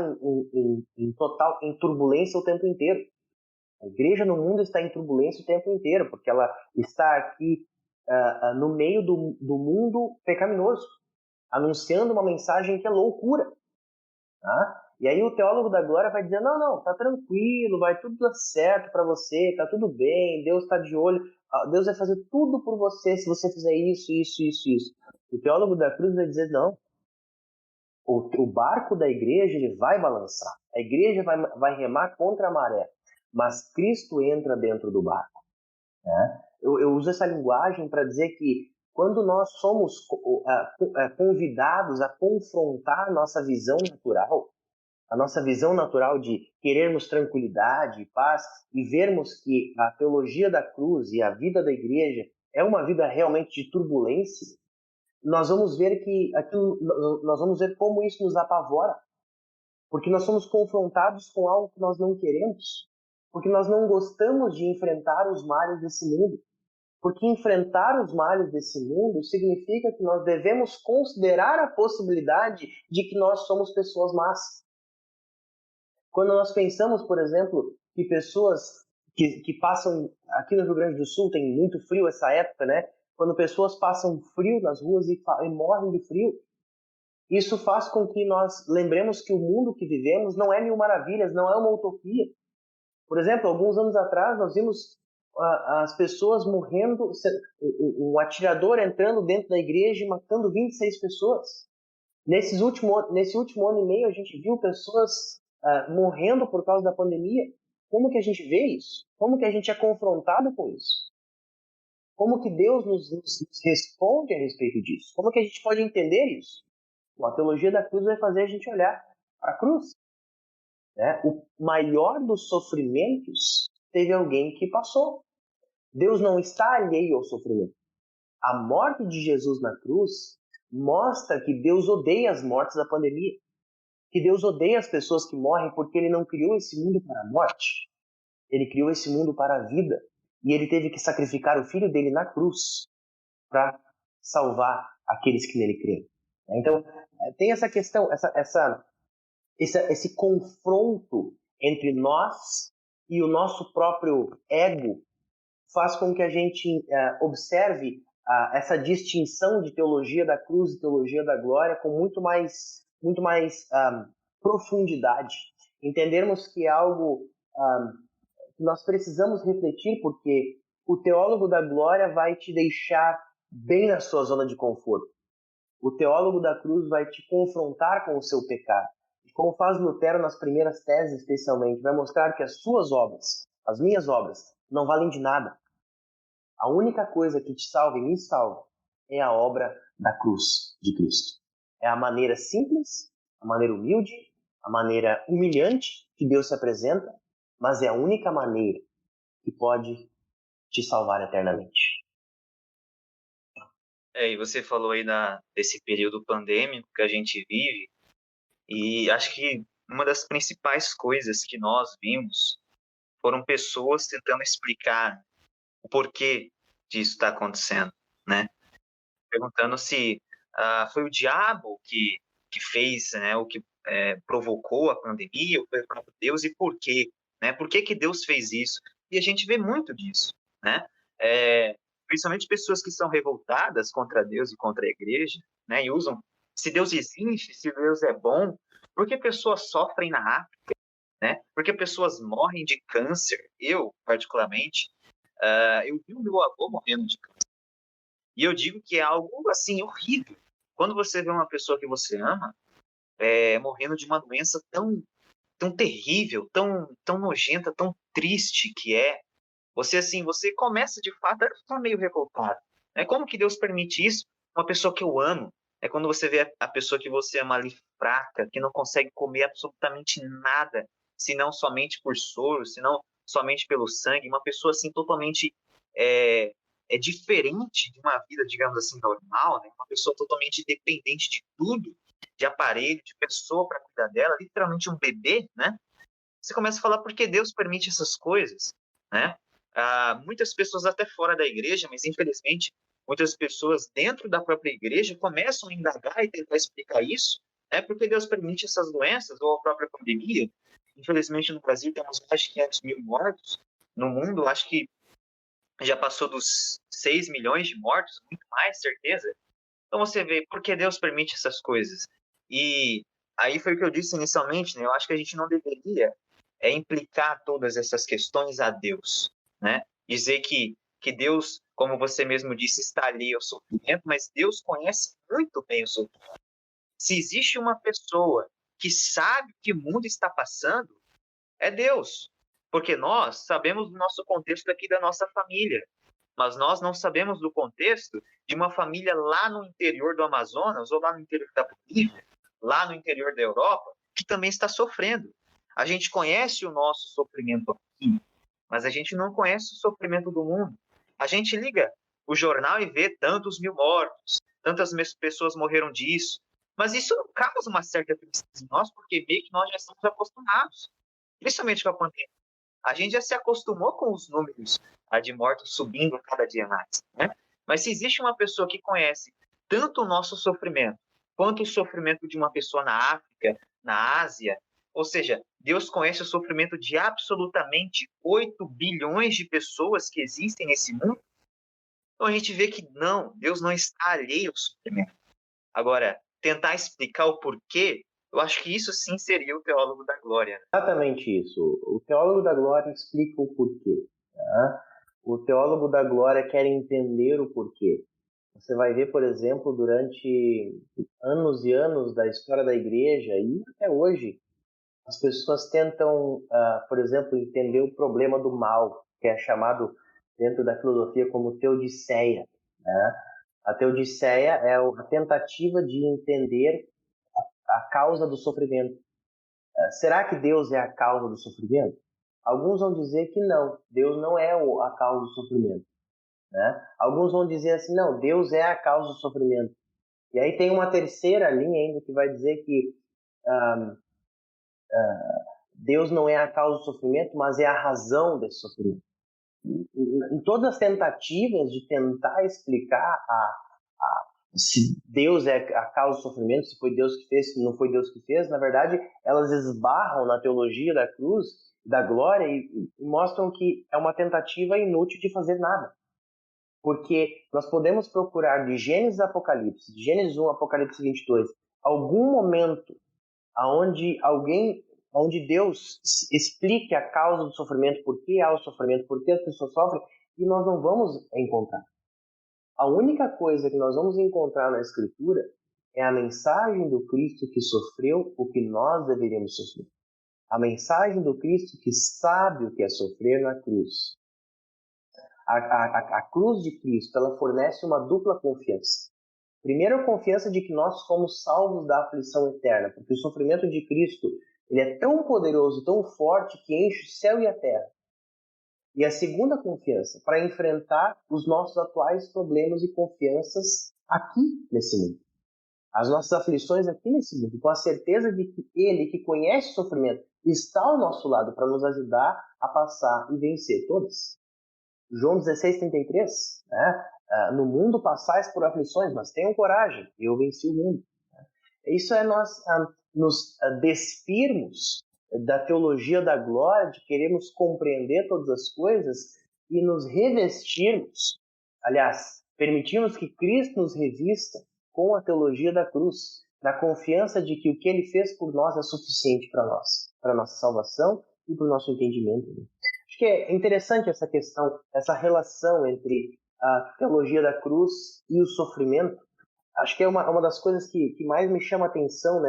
em turbulência o tempo inteiro. A igreja no mundo está em turbulência o tempo inteiro, porque ela está aqui no meio do mundo pecaminoso, anunciando uma mensagem que é loucura. Tá? E aí o teólogo da glória vai dizer, não, tá tranquilo, vai tudo dar certo para você, tá tudo bem, Deus está de olho, Deus vai fazer tudo por você se você fizer isso. O teólogo da cruz vai dizer, não, o barco da igreja ele vai balançar, a igreja vai remar contra a maré, mas Cristo entra dentro do barco. Né? Eu uso essa linguagem para dizer que quando nós somos convidados a confrontar a nossa visão natural de querermos tranquilidade e paz, e vermos que a teologia da cruz e a vida da igreja é uma vida realmente de turbulência, nós vamos ver nós vamos ver como isso nos apavora, porque nós somos confrontados com algo que nós não queremos, porque nós não gostamos de enfrentar os males desse mundo. Porque enfrentar os males desse mundo significa que nós devemos considerar a possibilidade de que nós somos pessoas más. Quando nós pensamos, por exemplo, que pessoas que passam... Aqui no Rio Grande do Sul tem muito frio essa época, né? Quando pessoas passam frio nas ruas e morrem de frio, isso faz com que nós lembremos que o mundo que vivemos não é mil maravilhas, não é uma utopia. Por exemplo, alguns anos atrás nós vimos as pessoas morrendo, um atirador entrando dentro da igreja e matando 26 pessoas. Nesse último ano e meio a gente viu pessoas morrendo por causa da pandemia. Como que a gente vê isso? Como que a gente é confrontado com isso? Como que Deus nos responde a respeito disso? Como que a gente pode entender isso? Bom, a teologia da cruz vai fazer a gente olhar para a cruz. Né? O maior dos sofrimentos teve alguém que passou. Deus não está alheio ao sofrimento. A morte de Jesus na cruz mostra que Deus odeia as mortes da pandemia, que Deus odeia as pessoas que morrem, porque Ele não criou esse mundo para a morte. Ele criou esse mundo para a vida. E Ele teve que sacrificar o Filho dele na cruz para salvar aqueles que nele creem. Então, tem essa questão, esse confronto entre nós e o nosso próprio ego faz com que a gente observe essa distinção de teologia da cruz e teologia da glória com muito mais profundidade. Entendermos que é algo que nós precisamos refletir, porque o teólogo da glória vai te deixar bem na sua zona de conforto. O teólogo da cruz vai te confrontar com o seu pecado. Como faz Lutero nas primeiras teses, especialmente, vai mostrar que as suas obras, as minhas obras, não valem de nada. A única coisa que te salva e me salva é a obra da cruz de Cristo. É a maneira simples, a maneira humilde, a maneira humilhante que Deus se apresenta, mas é a única maneira que pode te salvar eternamente. E você falou aí desse período pandêmico que a gente vive, e acho que uma das principais coisas que nós vimos foram pessoas tentando explicar o porquê disso está acontecendo, né? Perguntando se foi o diabo que fez, né, o que provocou a pandemia, ou foi o próprio Deus, e por quê? Né? Por que Deus fez isso? E a gente vê muito disso, né? Principalmente pessoas que são revoltadas contra Deus e contra a igreja, né? E usam, se Deus existe, se Deus é bom, por que pessoas sofrem na África, né? Por que pessoas morrem de câncer? Eu, particularmente, eu vi o meu avô morrendo de câncer. E eu digo que é algo, assim, horrível. Quando você vê uma pessoa que você ama morrendo de uma doença tão terrível, tão nojenta, tão triste que é, você começa, de fato, a ficar meio revoltado. Como que Deus permite isso? Uma pessoa que eu amo. Quando você vê a pessoa que você ama ali fraca, que não consegue comer absolutamente nada, senão somente por soro, senão somente pelo sangue, uma pessoa assim totalmente diferente de uma vida, digamos assim, normal, né? Uma pessoa totalmente dependente de tudo, de aparelho, de pessoa para cuidar dela, literalmente um bebê, né? Você começa a falar por que Deus permite essas coisas, né? Muitas pessoas até fora da igreja, mas infelizmente muitas pessoas dentro da própria igreja começam a indagar e tentar explicar isso, porque Deus permite essas doenças ou a própria pandemia. Infelizmente no Brasil temos mais de 500 mil mortos, no mundo acho que já passou dos 6 milhões de mortos, muito mais, certeza. Então você vê por que Deus permite essas coisas. E aí foi o que eu disse inicialmente, né? Eu acho que a gente não deveria implicar todas essas questões a Deus, né? Dizer que Deus, como você mesmo disse, está ali ao sofrimento, mas Deus conhece muito bem o sofrimento. Se existe uma pessoa que sabe o que o mundo está passando, é Deus. Porque nós sabemos do nosso contexto aqui da nossa família. Mas nós não sabemos do contexto de uma família lá no interior do Amazonas, ou lá no interior da Bolívia, lá no interior da Europa, que também está sofrendo. A gente conhece o nosso sofrimento aqui, mas a gente não conhece o sofrimento do mundo. A gente liga o jornal e vê tantos mil mortos, tantas pessoas morreram disso, mas isso não causa uma certa tristeza em nós, porque meio que nós já estamos acostumados, principalmente com a pandemia. A gente já se acostumou com os números de mortos subindo a cada dia mais, né? Mas se existe uma pessoa que conhece tanto o nosso sofrimento, quanto o sofrimento de uma pessoa na África, na Ásia, ou seja, Deus conhece o sofrimento de absolutamente 8 bilhões de pessoas que existem nesse mundo, então a gente vê que não, Deus não está alheio ao sofrimento. Agora, tentar explicar o porquê, eu acho que isso sim seria o teólogo da glória. Exatamente isso. O teólogo da glória explica o porquê. Tá? O teólogo da glória quer entender o porquê. Você vai ver, por exemplo, durante anos e anos da história da igreja e até hoje, as pessoas tentam, por exemplo, entender o problema do mal, que é chamado dentro da filosofia como teodiceia. Né? A teodiceia é a tentativa de entender a causa do sofrimento. Será que Deus é a causa do sofrimento? Alguns vão dizer que não, Deus não é a causa do sofrimento. Né? Alguns vão dizer assim, não, Deus é a causa do sofrimento. E aí tem uma terceira linha ainda que vai dizer que Deus não é a causa do sofrimento, mas é a razão desse sofrimento. Em todas as tentativas de tentar explicar se Deus é a causa do sofrimento, se foi Deus que fez, se não foi Deus que fez, na verdade, elas esbarram na teologia da cruz, da glória, e mostram que é uma tentativa inútil de fazer nada. Porque nós podemos procurar de Gênesis a Apocalipse, de Gênesis 1 a Apocalipse 22, algum momento onde Deus explique a causa do sofrimento, por que há o sofrimento, por que as pessoas sofrem, e nós não vamos encontrar. A única coisa que nós vamos encontrar na Escritura é a mensagem do Cristo que sofreu o que nós deveríamos sofrer. A mensagem do Cristo que sabe o que é sofrer na cruz. A cruz de Cristo, ela fornece uma dupla confiança. Primeiro, a confiança de que nós fomos salvos da aflição eterna, porque o sofrimento de Cristo ele é tão poderoso, tão forte, que enche o céu e a terra. E a segunda confiança, para enfrentar os nossos atuais problemas e confianças aqui nesse mundo. As nossas aflições aqui nesse mundo, com a certeza de que Ele, que conhece o sofrimento, está ao nosso lado para nos ajudar a passar e vencer todas. João 16:33, né? No mundo passais por aflições, mas tenham coragem, eu venci o mundo. Isso é nós nos despirmos da teologia da glória, de queremos compreender todas as coisas e nos revestirmos, aliás, permitirmos que Cristo nos revista com a teologia da cruz, na confiança de que o que Ele fez por nós é suficiente para nós, para a nossa salvação e para o nosso entendimento. Acho que é interessante essa questão, essa relação entre a teologia da cruz e o sofrimento. Acho que é uma das coisas que mais me chama a atenção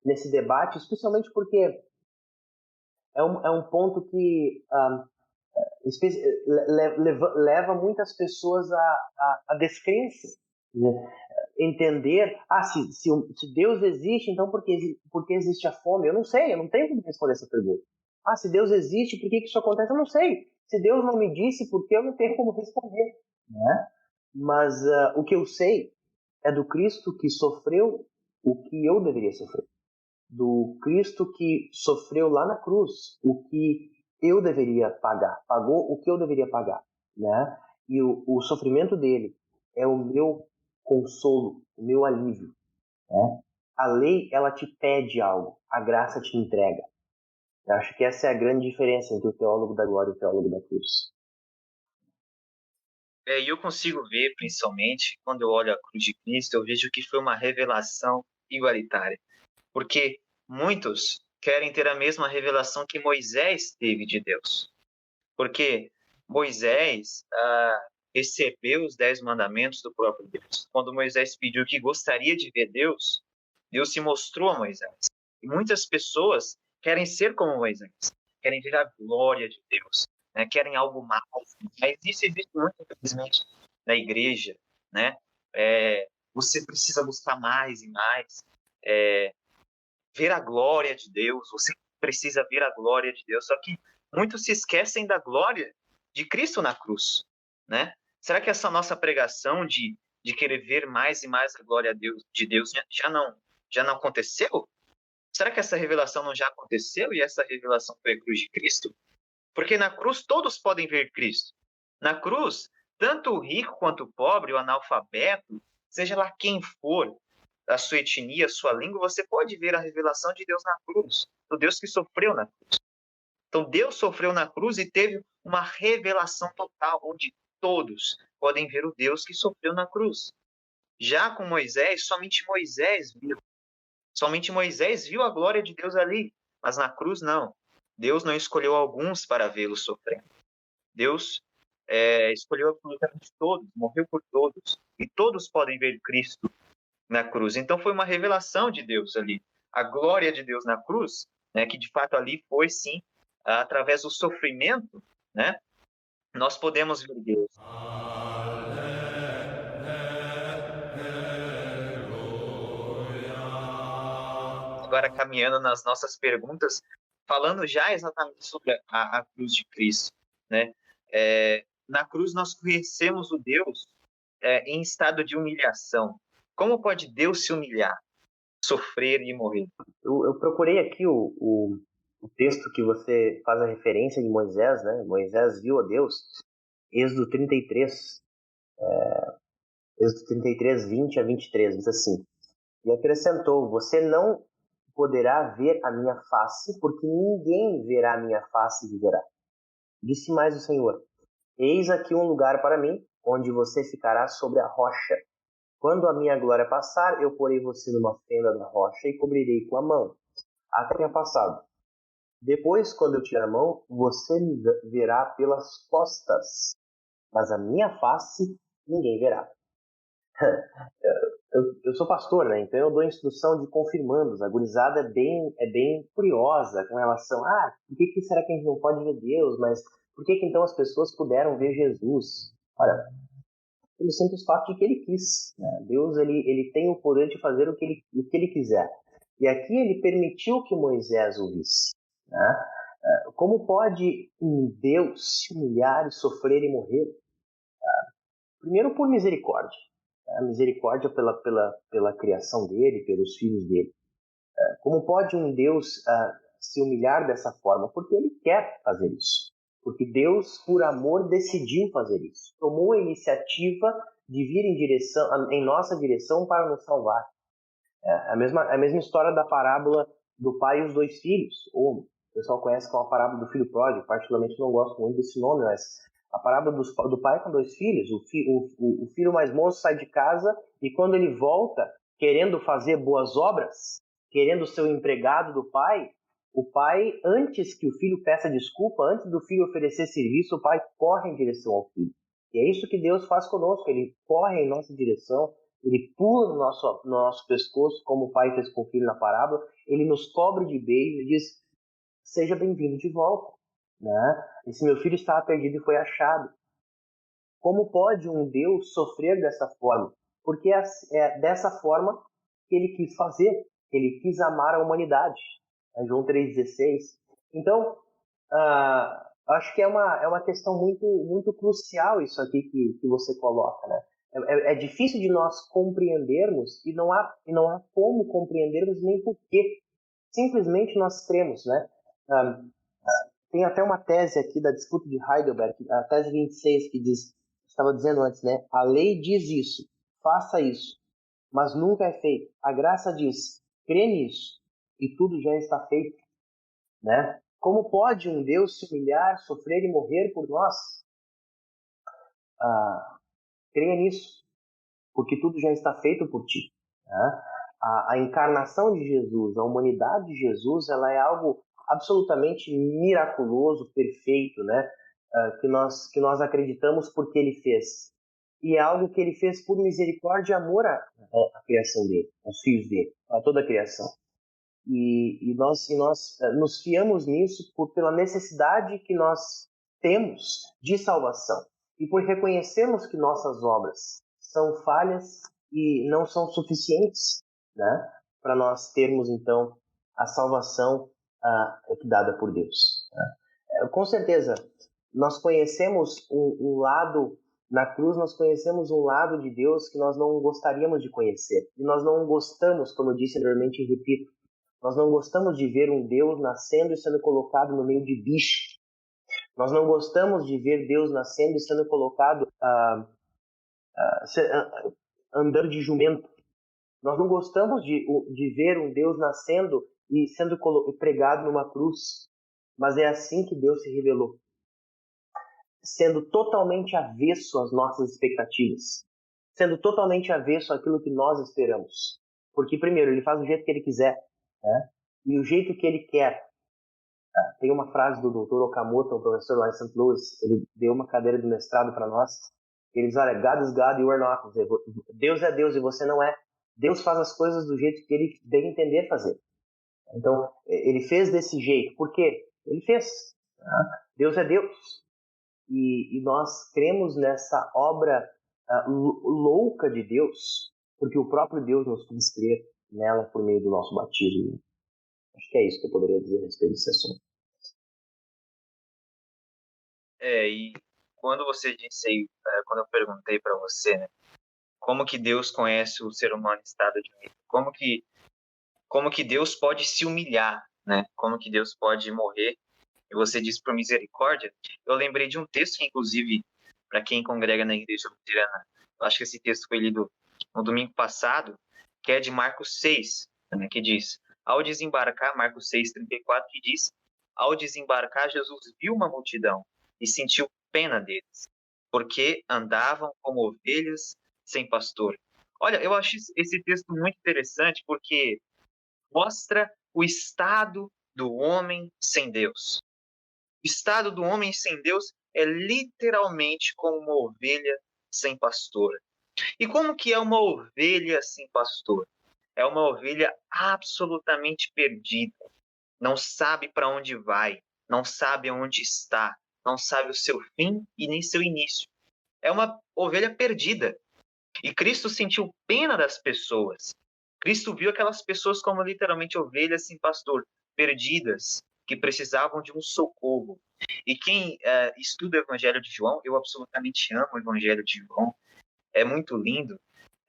nesse debate, especialmente porque é um ponto que leva muitas pessoas à descrença. Né? Entender, se Deus existe, então por que existe a fome? Eu não sei, eu não tenho como responder essa pergunta. Se Deus existe, por que isso acontece? Eu não sei. Se Deus não me disse, por que eu não tenho como responder? Né? Mas o que eu sei é do Cristo que sofreu o que eu deveria sofrer. Do Cristo que sofreu lá na cruz o que eu deveria pagar. Pagou o que eu deveria pagar. Né? E o sofrimento dele é o meu consolo, o meu alívio. Né? A lei, ela te pede algo. A graça te entrega. Eu acho que essa é a grande diferença entre o teólogo da glória e o teólogo da cruz. E eu consigo ver, principalmente, quando eu olho a cruz de Cristo, eu vejo que foi uma revelação igualitária. Porque muitos querem ter a mesma revelação que Moisés teve de Deus. Porque Moisés recebeu os 10 mandamentos do próprio Deus. Quando Moisés pediu que gostaria de ver Deus, Deus se mostrou a Moisés. E muitas pessoas querem ser como Moisés, querem ver a glória de Deus, né? Querem algo mais. Mas isso existe muito, infelizmente, na igreja, né? Você precisa buscar mais e mais, ver a glória de Deus, você precisa ver a glória de Deus, só que muitos se esquecem da glória de Cristo na cruz, né? Será que essa nossa pregação de querer ver mais e mais a glória de Deus já não aconteceu? Será que essa revelação não já aconteceu e essa revelação foi a cruz de Cristo? Porque na cruz todos podem ver Cristo. Na cruz, tanto o rico quanto o pobre, o analfabeto, seja lá quem for, a sua etnia, a sua língua, você pode ver a revelação de Deus na cruz, do Deus que sofreu na cruz. Então Deus sofreu na cruz e teve uma revelação total, onde todos podem ver o Deus que sofreu na cruz. Já com Moisés, somente Moisés viu a glória de Deus ali, mas na cruz não. Deus não escolheu alguns para vê-lo sofrendo. Deus escolheu absolutamente todos, morreu por todos, e todos podem ver Cristo na cruz. Então foi uma revelação de Deus ali. A glória de Deus na cruz, né, que de fato ali foi sim, através do sofrimento, né, nós podemos ver Deus. Agora caminhando nas nossas perguntas, falando já exatamente sobre a cruz de Cristo, né? Na cruz nós conhecemos o Deus em estado de humilhação. Como pode Deus se humilhar, sofrer e morrer? Eu procurei aqui o texto que você faz a referência de Moisés, né? Moisés viu a Deus, Êxodo 33, Êxodo 33, 20 a 23, diz assim: E acrescentou: Você não poderá ver a minha face, porque ninguém verá a minha face e viverá. Disse mais o Senhor: Eis aqui um lugar para mim, onde você ficará sobre a rocha. Quando a minha glória passar, eu porei você numa fenda da rocha e cobrirei com a mão, até tenha passado. Depois, quando eu tirar a mão, você me verá pelas costas, mas a minha face ninguém verá. Eu sou pastor, né? Então eu dou instrução de confirmandos. A gurizada é bem curiosa com relação por que será que a gente não pode ver Deus? Mas por que então as pessoas puderam ver Jesus? Olha, pelo simples fato de que ele quis, né? Deus ele tem o poder de fazer o que ele quiser. E aqui ele permitiu que Moisés o visse, né? Como pode um Deus se humilhar e sofrer e morrer? Primeiro por misericórdia. A misericórdia pela criação dele, pelos filhos dele. Como pode um Deus se humilhar dessa forma? Porque ele quer fazer isso. Porque Deus, por amor, decidiu fazer isso. Tomou a iniciativa de vir em nossa direção para nos salvar. A mesma história da parábola do pai e os dois filhos. Ou o pessoal conhece como a parábola do filho pródigo. Particularmente não gosto muito desse nome, mas a parábola do pai com dois filhos. O filho mais moço sai de casa e quando ele volta querendo fazer boas obras, querendo ser o empregado do pai, o pai, antes que o filho peça desculpa, antes do filho oferecer serviço, o pai corre em direção ao filho. E é isso que Deus faz conosco. Ele corre em nossa direção, ele pula no nosso pescoço, como o pai fez com o filho na parábola, ele nos cobre de beijo e diz: seja bem-vindo de volta. Né? Esse meu filho estava perdido e foi achado. Como pode um Deus sofrer dessa forma? Porque é dessa forma que ele quis fazer, que ele quis amar a humanidade. João 3,16. Então, acho que é uma questão muito, muito crucial isso aqui que você coloca, né? É difícil de nós compreendermos e não há como compreendermos nem porquê. Simplesmente nós cremos, né? Tem até uma tese aqui da disputa de Heidelberg, a tese 26, que diz, estava dizendo antes, né? A lei diz isso, faça isso, mas nunca é feito. A graça diz, crê nisso, e tudo já está feito, né? Como pode um Deus se humilhar, sofrer e morrer por nós? Creia nisso, porque tudo já está feito por ti, né? A encarnação de Jesus, a humanidade de Jesus, ela é algo absolutamente miraculoso, perfeito, né? Que nós acreditamos porque ele fez. E é algo que ele fez por misericórdia e amor à criação dele, aos filhos dele, a toda a criação. E nós nos fiamos nisso pela necessidade que nós temos de salvação e por reconhecermos que nossas obras são falhas e não são suficientes, né, para nós termos, então, a salvação dada por Deus. Né? Com certeza, nós conhecemos um lado, na cruz nós conhecemos um lado de Deus que nós não gostaríamos de conhecer. E nós não gostamos, como eu disse anteriormente e repito, nós não gostamos de ver um Deus nascendo e sendo colocado no meio de bichos. Nós não gostamos de ver Deus nascendo e sendo colocado andando de jumento. Nós não gostamos de ver um Deus nascendo e sendo pregado numa cruz. Mas é assim que Deus se revelou, sendo totalmente avesso às nossas expectativas, sendo totalmente avesso àquilo que nós esperamos. Porque, primeiro, ele faz do jeito que ele quiser, né? E o jeito que ele quer. Tem uma frase do Dr. Okamoto, um professor lá em St. Louis, ele deu uma cadeira de mestrado para nós. Ele diz, olha, God is God, you are not. Deus é Deus e você não é. Deus faz as coisas do jeito que ele deve entender fazer. Então, ele fez desse jeito. Por quê? Ele fez. Deus é Deus. E nós cremos nessa obra louca de Deus, porque o próprio Deus nos fez crer nela por meio do nosso batismo. Acho que é isso que eu poderia dizer a respeito desse assunto. E quando você disse aí, quando eu perguntei para você, né, como que Deus conhece o ser humano em estado de humilha? Como que Deus pode se humilhar, né? Como que Deus pode morrer? E você disse por misericórdia. Eu lembrei de um texto que, inclusive, para quem congrega na igreja luterana, eu acho que esse texto foi lido no domingo passado, que é de Marcos 6, né, que diz, ao desembarcar, Marcos 6:34, que diz, ao desembarcar, Jesus viu uma multidão e sentiu pena deles, porque andavam como ovelhas sem pastor. Olha, eu acho esse texto muito interessante, porque mostra o estado do homem sem Deus. O estado do homem sem Deus é literalmente como uma ovelha sem pastor. E como que é uma ovelha sem pastor? É uma ovelha absolutamente perdida. Não sabe para onde vai, não sabe onde está, não sabe o seu fim e nem seu início. É uma ovelha perdida. E Cristo sentiu pena das pessoas. Cristo viu aquelas pessoas como literalmente ovelhas sem pastor, perdidas, que precisavam de um socorro. E quem estuda o Evangelho de João, eu absolutamente amo o Evangelho de João, é muito lindo.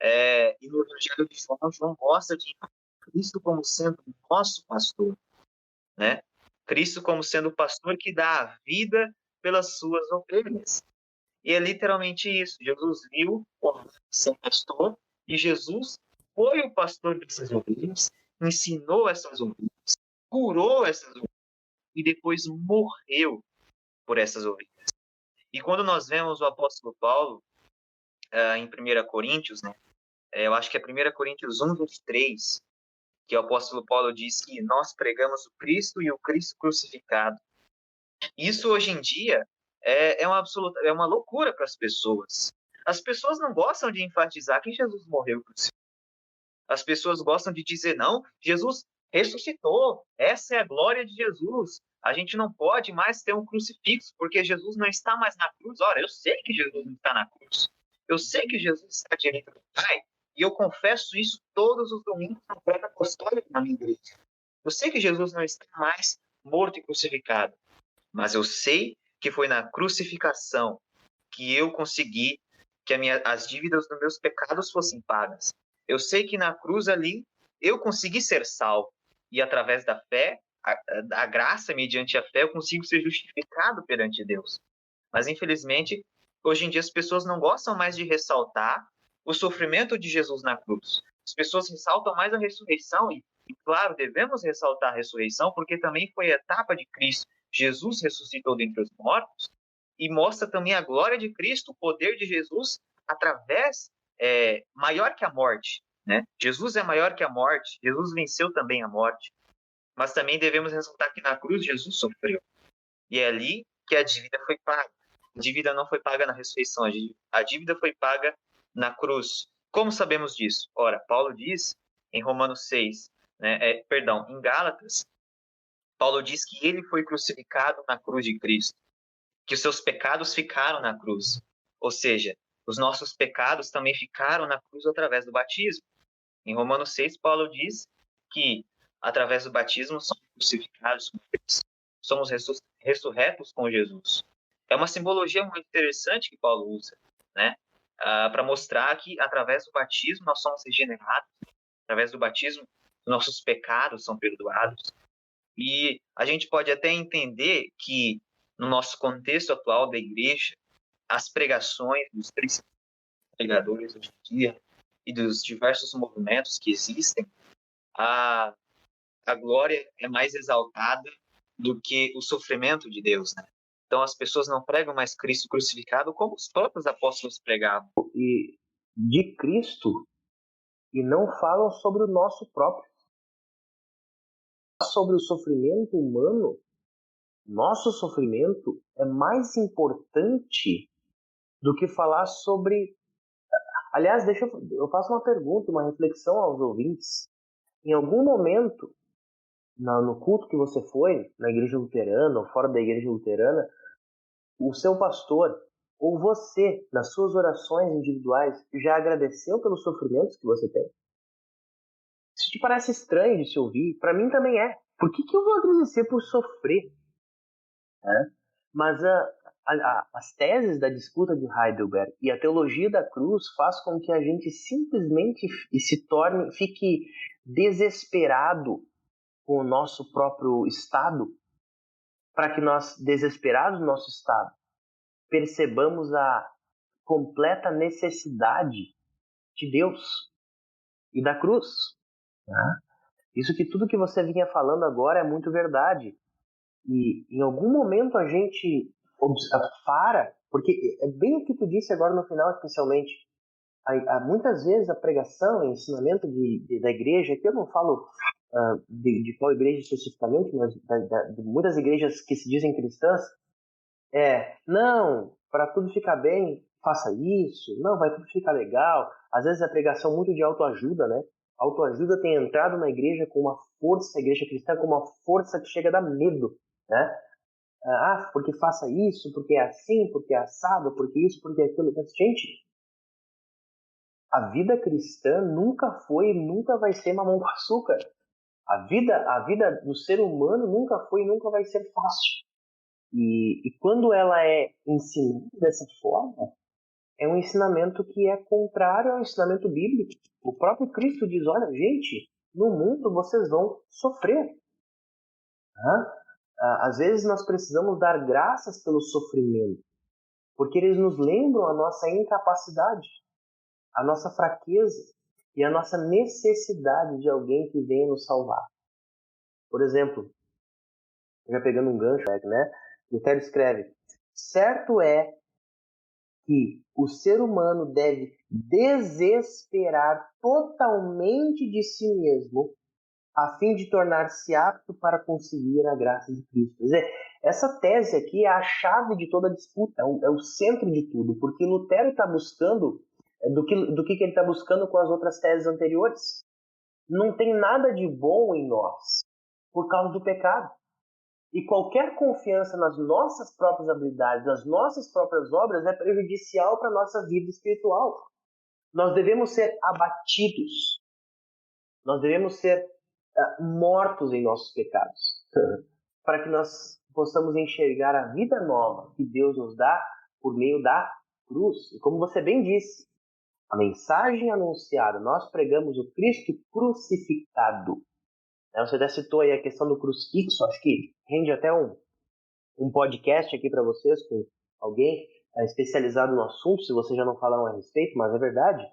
E no Evangelho de João, João gosta de Cristo como sendo o nosso pastor, né? Cristo como sendo o pastor que dá a vida pelas suas ovelhas. E é literalmente isso. Jesus viu o homem sem pastor e Jesus foi o pastor dessas ovelhas, ensinou essas ovelhas, curou essas ovelhas e depois morreu por essas ovelhas. E quando nós vemos o apóstolo Paulo em 1 Coríntios, né, eu acho que é 1 Coríntios 1:23, que o apóstolo Paulo diz que nós pregamos o Cristo e o Cristo crucificado. Isso hoje em dia é uma loucura para as pessoas. As pessoas não gostam de enfatizar que Jesus morreu crucificado. As pessoas gostam de dizer, não, Jesus ressuscitou, essa é a glória de Jesus. A gente não pode mais ter um crucifixo, porque Jesus não está mais na cruz. Ora, eu sei que Jesus não está na cruz. Eu sei que Jesus está à direita do Pai, e eu confesso isso todos os domingos na prega apostólica na minha igreja. Eu sei que Jesus não está mais morto e crucificado, mas eu sei que foi na crucificação que eu consegui que as dívidas dos meus pecados fossem pagas. Eu sei que na cruz ali eu consegui ser salvo. E através da fé, a graça, mediante a fé, eu consigo ser justificado perante Deus. Mas, infelizmente, hoje em dia as pessoas não gostam mais de ressaltar o sofrimento de Jesus na cruz. As pessoas ressaltam mais a ressurreição e claro, devemos ressaltar a ressurreição porque também foi a etapa de Cristo. Jesus ressuscitou dentre os mortos e mostra também a glória de Cristo, o poder de Jesus através, maior que a morte, né? Jesus é maior que a morte, Jesus venceu também a morte, mas também devemos ressaltar que na cruz Jesus sofreu, e é ali que a dívida foi paga. A dívida não foi paga na ressurreição, a dívida foi paga na cruz. Como sabemos disso? Ora, Paulo diz em Romanos 6, em Gálatas, Paulo diz que ele foi crucificado na cruz de Cristo. que os seus pecados ficaram na cruz. Ou seja, os nossos pecados também ficaram na cruz através do batismo. Em Romanos 6, Paulo diz que através do batismo somos crucificados com Cristo, somos ressurretos com Jesus. É uma simbologia muito interessante que Paulo usa, né? Para mostrar que através do batismo nós somos regenerados, através do batismo nossos pecados são perdoados. E a gente pode até entender que no nosso contexto atual da igreja, as pregações dos principais pregadores hoje em dia e dos diversos movimentos que existem, a glória é mais exaltada do que o sofrimento de Deus, né? Então as pessoas não pregam mais Cristo crucificado como os próprios apóstolos pregavam. E de Cristo, e não falam sobre o nosso próprio. Sobre o sofrimento humano, nosso sofrimento é mais importante do que falar sobre... Aliás, eu faço uma pergunta, uma reflexão aos ouvintes. Em algum momento, no culto que você foi, na igreja luterana ou fora da igreja luterana, o seu pastor ou você, nas suas orações individuais, já agradeceu pelos sofrimentos que você tem? Isso te parece estranho de se ouvir? Para mim também é. Por que eu vou agradecer por sofrer? Mas as teses da disputa de Heidelberg e a teologia da cruz faz com que a gente simplesmente fique desesperado com o nosso próprio estado, para que nós, desesperados do nosso estado, percebamos a completa necessidade de Deus e da cruz. Né? Isso que tudo que você vinha falando agora é muito verdade. E em algum momento a gente porque é bem o que tu disse agora no final, especialmente. Muitas vezes a pregação e ensinamento da igreja, que eu não falo de qual igreja especificamente, mas de muitas igrejas que se dizem cristãs, não, para tudo ficar bem, faça isso, não, vai tudo ficar legal. Às vezes a pregação muito de autoajuda, né? Autoajuda tem entrado na igreja com uma força, a igreja cristã com uma força que chega a dar medo, né? Porque faça isso, porque é assim, porque é assado, porque isso, porque é aquilo. Mas, gente, a vida cristã nunca foi e nunca vai ser mamão com açúcar. A vida do ser humano nunca foi e nunca vai ser fácil. E quando ela é ensinada dessa forma, é um ensinamento que é contrário ao ensinamento bíblico. O próprio Cristo diz, olha, gente, no mundo vocês vão sofrer. Às vezes nós precisamos dar graças pelo sofrimento, porque eles nos lembram a nossa incapacidade, a nossa fraqueza e a nossa necessidade de alguém que venha nos salvar. Por exemplo, já pegando um gancho, né? Lutero escreve, certo é que o ser humano deve desesperar totalmente de si mesmo a fim de tornar-se apto para conseguir a graça de Cristo. Quer dizer, essa tese aqui é a chave de toda a disputa, é o centro de tudo, porque Lutero está buscando, do que ele está buscando com as outras teses anteriores. Não tem nada de bom em nós, por causa do pecado. E qualquer confiança nas nossas próprias habilidades, nas nossas próprias obras, é prejudicial para a nossa vida espiritual. Nós devemos ser abatidos. Nós devemos ser mortos em nossos pecados, para que nós possamos enxergar a vida nova que Deus nos dá por meio da cruz. E como você bem disse, a mensagem anunciada, nós pregamos o Cristo crucificado. Você até citou aí a questão do crucifixo, acho que rende até um podcast aqui para vocês, com alguém especializado no assunto, se vocês já não falaram a respeito, mas é verdade.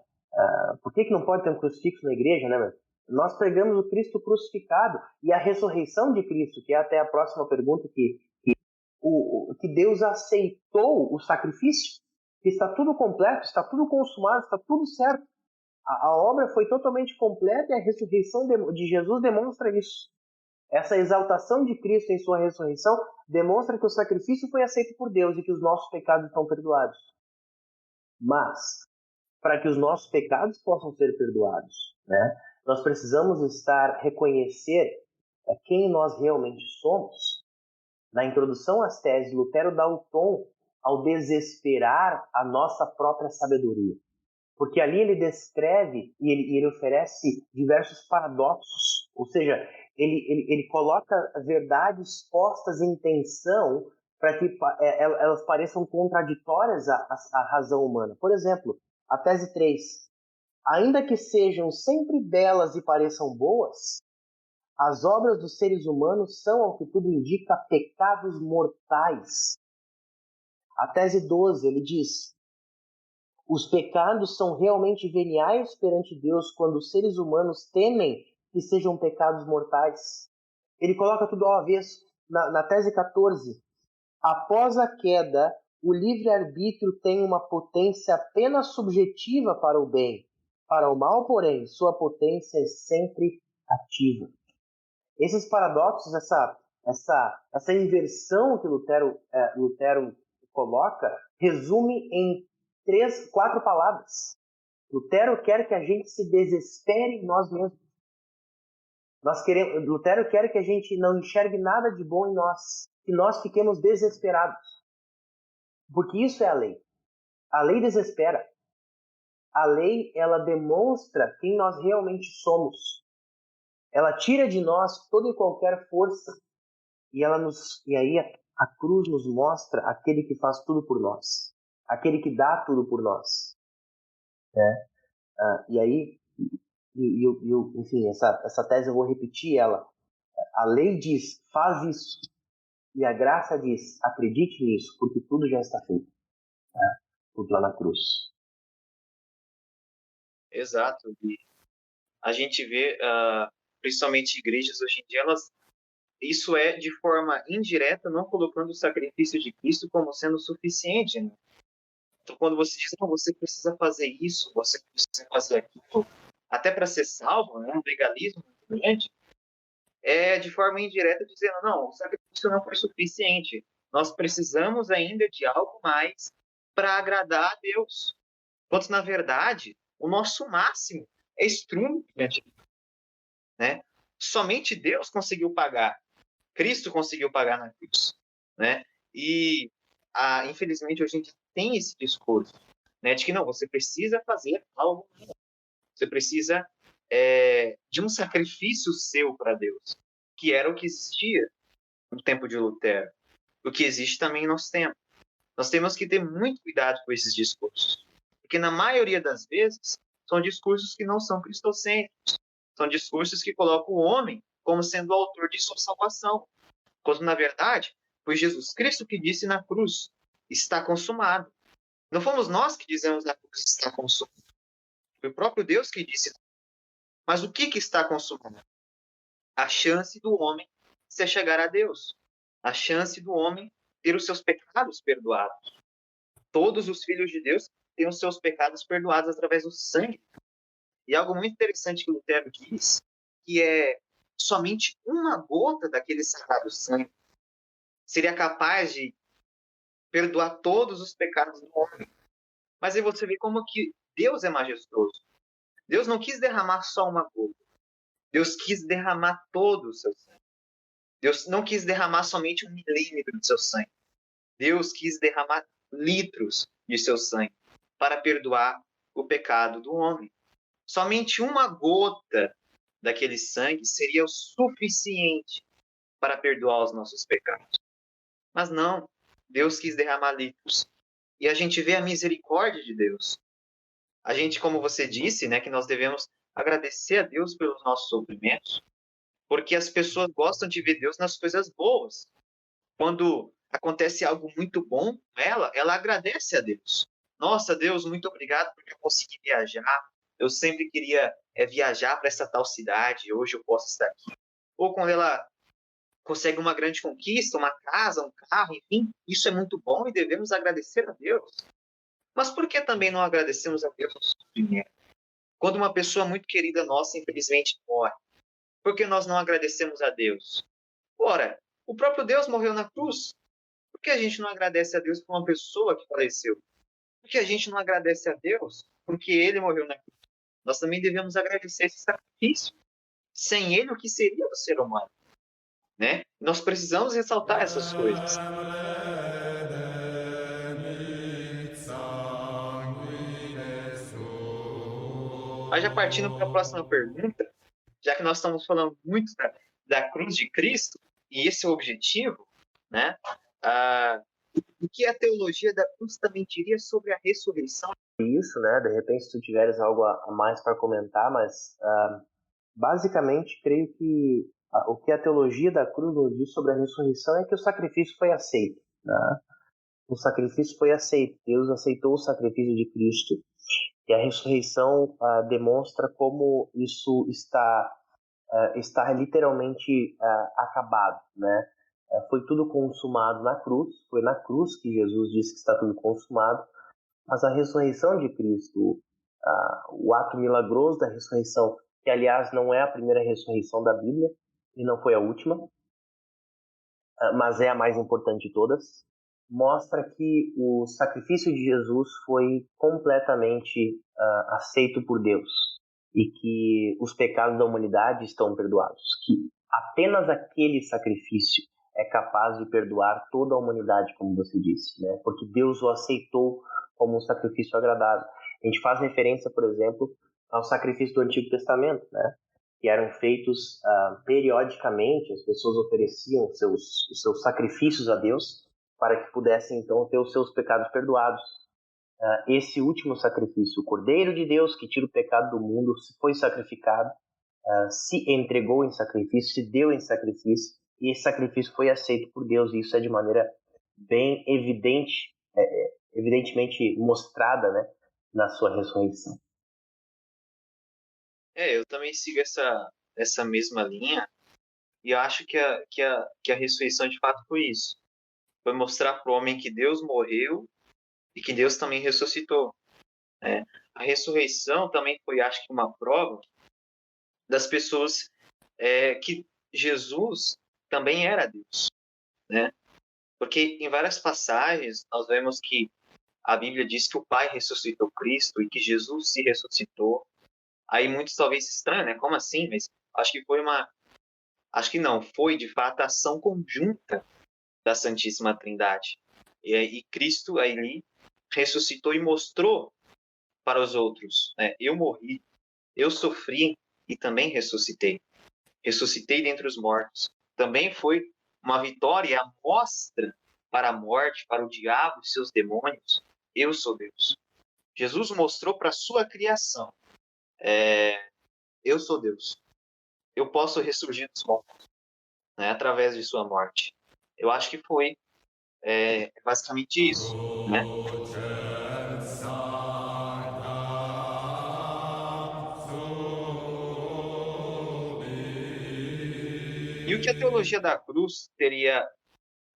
Por que não pode ter um crucifixo na igreja, né, meu? Nós pregamos o Cristo crucificado e a ressurreição de Cristo, que é até a próxima pergunta, que Deus aceitou o sacrifício, que está tudo completo, está tudo consumado, está tudo certo. A obra foi totalmente completa e a ressurreição de Jesus demonstra isso. Essa exaltação de Cristo em sua ressurreição demonstra que o sacrifício foi aceito por Deus e que os nossos pecados estão perdoados. Mas, para que os nossos pecados possam ser perdoados, né, nós precisamos reconhecer quem nós realmente somos Na introdução às teses, Lutero dá o tom ao desesperar a nossa própria sabedoria. Porque ali ele descreve e ele oferece diversos paradoxos, ou seja, ele coloca verdades postas em tensão para que elas pareçam contraditórias à razão humana. Por exemplo, a tese 3. Ainda que sejam sempre belas e pareçam boas, as obras dos seres humanos são, ao que tudo indica, pecados mortais. A tese 12, ele diz: os pecados são realmente veniais perante Deus quando os seres humanos temem que sejam pecados mortais. Ele coloca tudo ao avesso. Na tese 14, após a queda, o livre-arbítrio tem uma potência apenas subjetiva para o bem. Para o mal, porém, sua potência é sempre ativa. Esses paradoxos, essa inversão que Lutero coloca, resume em 4 palavras. Lutero quer que a gente se desespere em nós mesmos. Lutero quer que a gente não enxergue nada de bom em nós, que nós fiquemos desesperados. Porque isso é a lei. A lei desespera. A lei, ela demonstra quem nós realmente somos. Ela tira de nós toda e qualquer força. E aí a cruz nos mostra aquele que faz tudo por nós. Aquele que dá tudo por nós. E aí, enfim, essa tese eu vou repetir ela. A lei diz, faz isso. E a graça diz, acredite nisso, porque tudo já está feito. Tudo lá na cruz. Exato. E a gente vê, principalmente igrejas hoje em dia, isso é de forma indireta, não colocando o sacrifício de Cristo como sendo suficiente. Né? Então, quando você diz, não, você precisa fazer isso, você precisa fazer aquilo, até para ser salvo, né? Um legalismo muito grande, é de forma indireta dizendo, não, o sacrifício não foi suficiente. Nós precisamos ainda de algo mais para agradar a Deus. Quando, na verdade, o nosso máximo é estrume, né? Somente Deus conseguiu pagar. Cristo conseguiu pagar na cruz, né? E, infelizmente, hoje a gente tem esse discurso, né? De que, não, você precisa fazer algo. Você precisa de um sacrifício seu para Deus, que era o que existia no tempo de Lutero. O que existe também em nosso tempo. Nós temos que ter muito cuidado com esses discursos, porque na maioria das vezes são discursos que não são cristocêntricos, são discursos que colocam o homem como sendo o autor de sua salvação, quando na verdade foi Jesus Cristo que disse na cruz, está consumado. Não fomos nós que dizemos na cruz, está consumado. Foi o próprio Deus que disse. Mas o que está consumado? A chance do homem se chegar a Deus, a chance do homem ter os seus pecados perdoados. Todos os filhos de Deus têm os seus pecados perdoados através do sangue. E algo muito interessante que Lutero diz, que é somente uma gota daquele sagrado sangue seria capaz de perdoar todos os pecados do homem. Mas aí você vê como que Deus é majestoso. Deus não quis derramar só uma gota. Deus quis derramar todo o seu sangue. Deus não quis derramar somente 1 milímetro de seu sangue. Deus quis derramar litros de seu sangue para perdoar o pecado do homem. Somente uma gota daquele sangue seria o suficiente para perdoar os nossos pecados. Mas não, Deus quis derramar litros. E a gente vê a misericórdia de Deus. A gente, como você disse, né, que nós devemos agradecer a Deus pelos nossos sofrimentos, porque as pessoas gostam de ver Deus nas coisas boas. Quando acontece algo muito bom com ela agradece a Deus. Nossa, Deus, muito obrigado porque eu consegui viajar. Eu sempre queria viajar para essa tal cidade, hoje eu posso estar aqui. Ou quando ela consegue uma grande conquista, uma casa, um carro, enfim, isso é muito bom e devemos agradecer a Deus. Mas por que também não agradecemos a Deus no sofrimento? Quando uma pessoa muito querida nossa, infelizmente, morre, por que nós não agradecemos a Deus? Ora, o próprio Deus morreu na cruz. Por que a gente não agradece a Deus por uma pessoa que faleceu? Por que a gente não agradece a Deus porque Ele morreu na cruz? Nós também devemos agradecer esse sacrifício. Sem Ele, o que seria do ser humano? né? Nós precisamos ressaltar essas coisas. Mas já partindo para a próxima pergunta, já que nós estamos falando muito da cruz de Cristo, e esse é o objetivo, né? O que a teologia da cruz também diria sobre a ressurreição? Isso, né? De repente, se tu tiveres algo a mais para comentar, mas basicamente creio que o que a teologia da cruz nos diz sobre a ressurreição é que o sacrifício foi aceito, né? O sacrifício foi aceito. Deus aceitou o sacrifício de Cristo. E a ressurreição demonstra como isso está literalmente acabado, né? Foi tudo consumado na cruz. Foi na cruz que Jesus disse que está tudo consumado. Mas a ressurreição de Cristo, o ato milagroso da ressurreição, que aliás não é a primeira ressurreição da Bíblia e não foi a última, mas é a mais importante de todas, mostra que o sacrifício de Jesus foi completamente aceito por Deus e que os pecados da humanidade estão perdoados, que apenas aquele sacrifício é capaz de perdoar toda a humanidade, como você disse, né? Porque Deus o aceitou como um sacrifício agradável. A gente faz referência, por exemplo, ao sacrifício do Antigo Testamento, né? Que eram feitos periodicamente, as pessoas ofereciam os seus sacrifícios a Deus para que pudessem então ter os seus pecados perdoados. Esse último sacrifício, o Cordeiro de Deus que tira o pecado do mundo, foi sacrificado, se entregou em sacrifício, se deu em sacrifício, e esse sacrifício foi aceito por Deus, e isso é de maneira bem evidente, evidentemente mostrada, né, na sua ressurreição. Eu também sigo essa mesma linha, e eu acho que a ressurreição de fato foi isso. Foi mostrar para o homem que Deus morreu e que Deus também ressuscitou. Né? A ressurreição também foi, acho que, uma prova das pessoas que Jesus também era Deus. Né? Porque em várias passagens nós vemos que a Bíblia diz que o Pai ressuscitou Cristo e que Jesus se ressuscitou. Aí muitos talvez se estranham, né? Como assim? Mas acho que acho que não, foi de fato a ação conjunta da Santíssima Trindade. E Cristo ali ressuscitou e mostrou para os outros, né? Eu morri, eu sofri e também ressuscitei. Ressuscitei dentre os mortos. Também foi uma vitória, a mostra para a morte, para o diabo e seus demônios. Eu sou Deus. Jesus mostrou para a sua criação. Eu sou Deus. Eu posso ressurgir dos mortos, né, através de sua morte. Eu acho que foi basicamente isso, né? E o que a teologia da cruz teria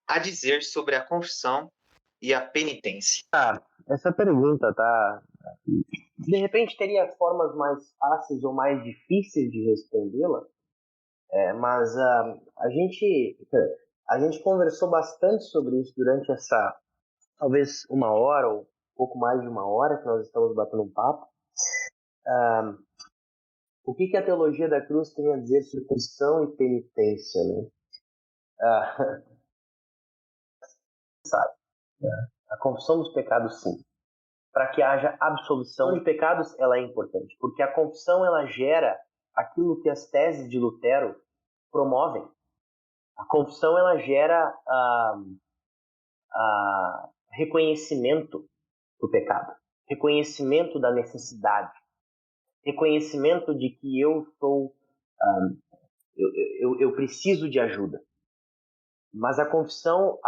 a dizer sobre a confissão e a penitência? Essa pergunta, tá? De repente teria formas mais fáceis ou mais difíceis de respondê-la, mas a gente conversou bastante sobre isso durante essa, talvez uma hora ou pouco mais de uma hora que nós estamos batendo um papo. O que a teologia da cruz tem a dizer sobre confissão e penitência, né? Sabe, né? A confissão dos pecados, sim. Para que haja absolvição de pecados, ela é importante, porque a confissão ela gera aquilo que as teses de Lutero promovem. A confissão ela gera reconhecimento do pecado, reconhecimento da necessidade, reconhecimento de que eu sou, eu preciso de ajuda. Mas a confissão,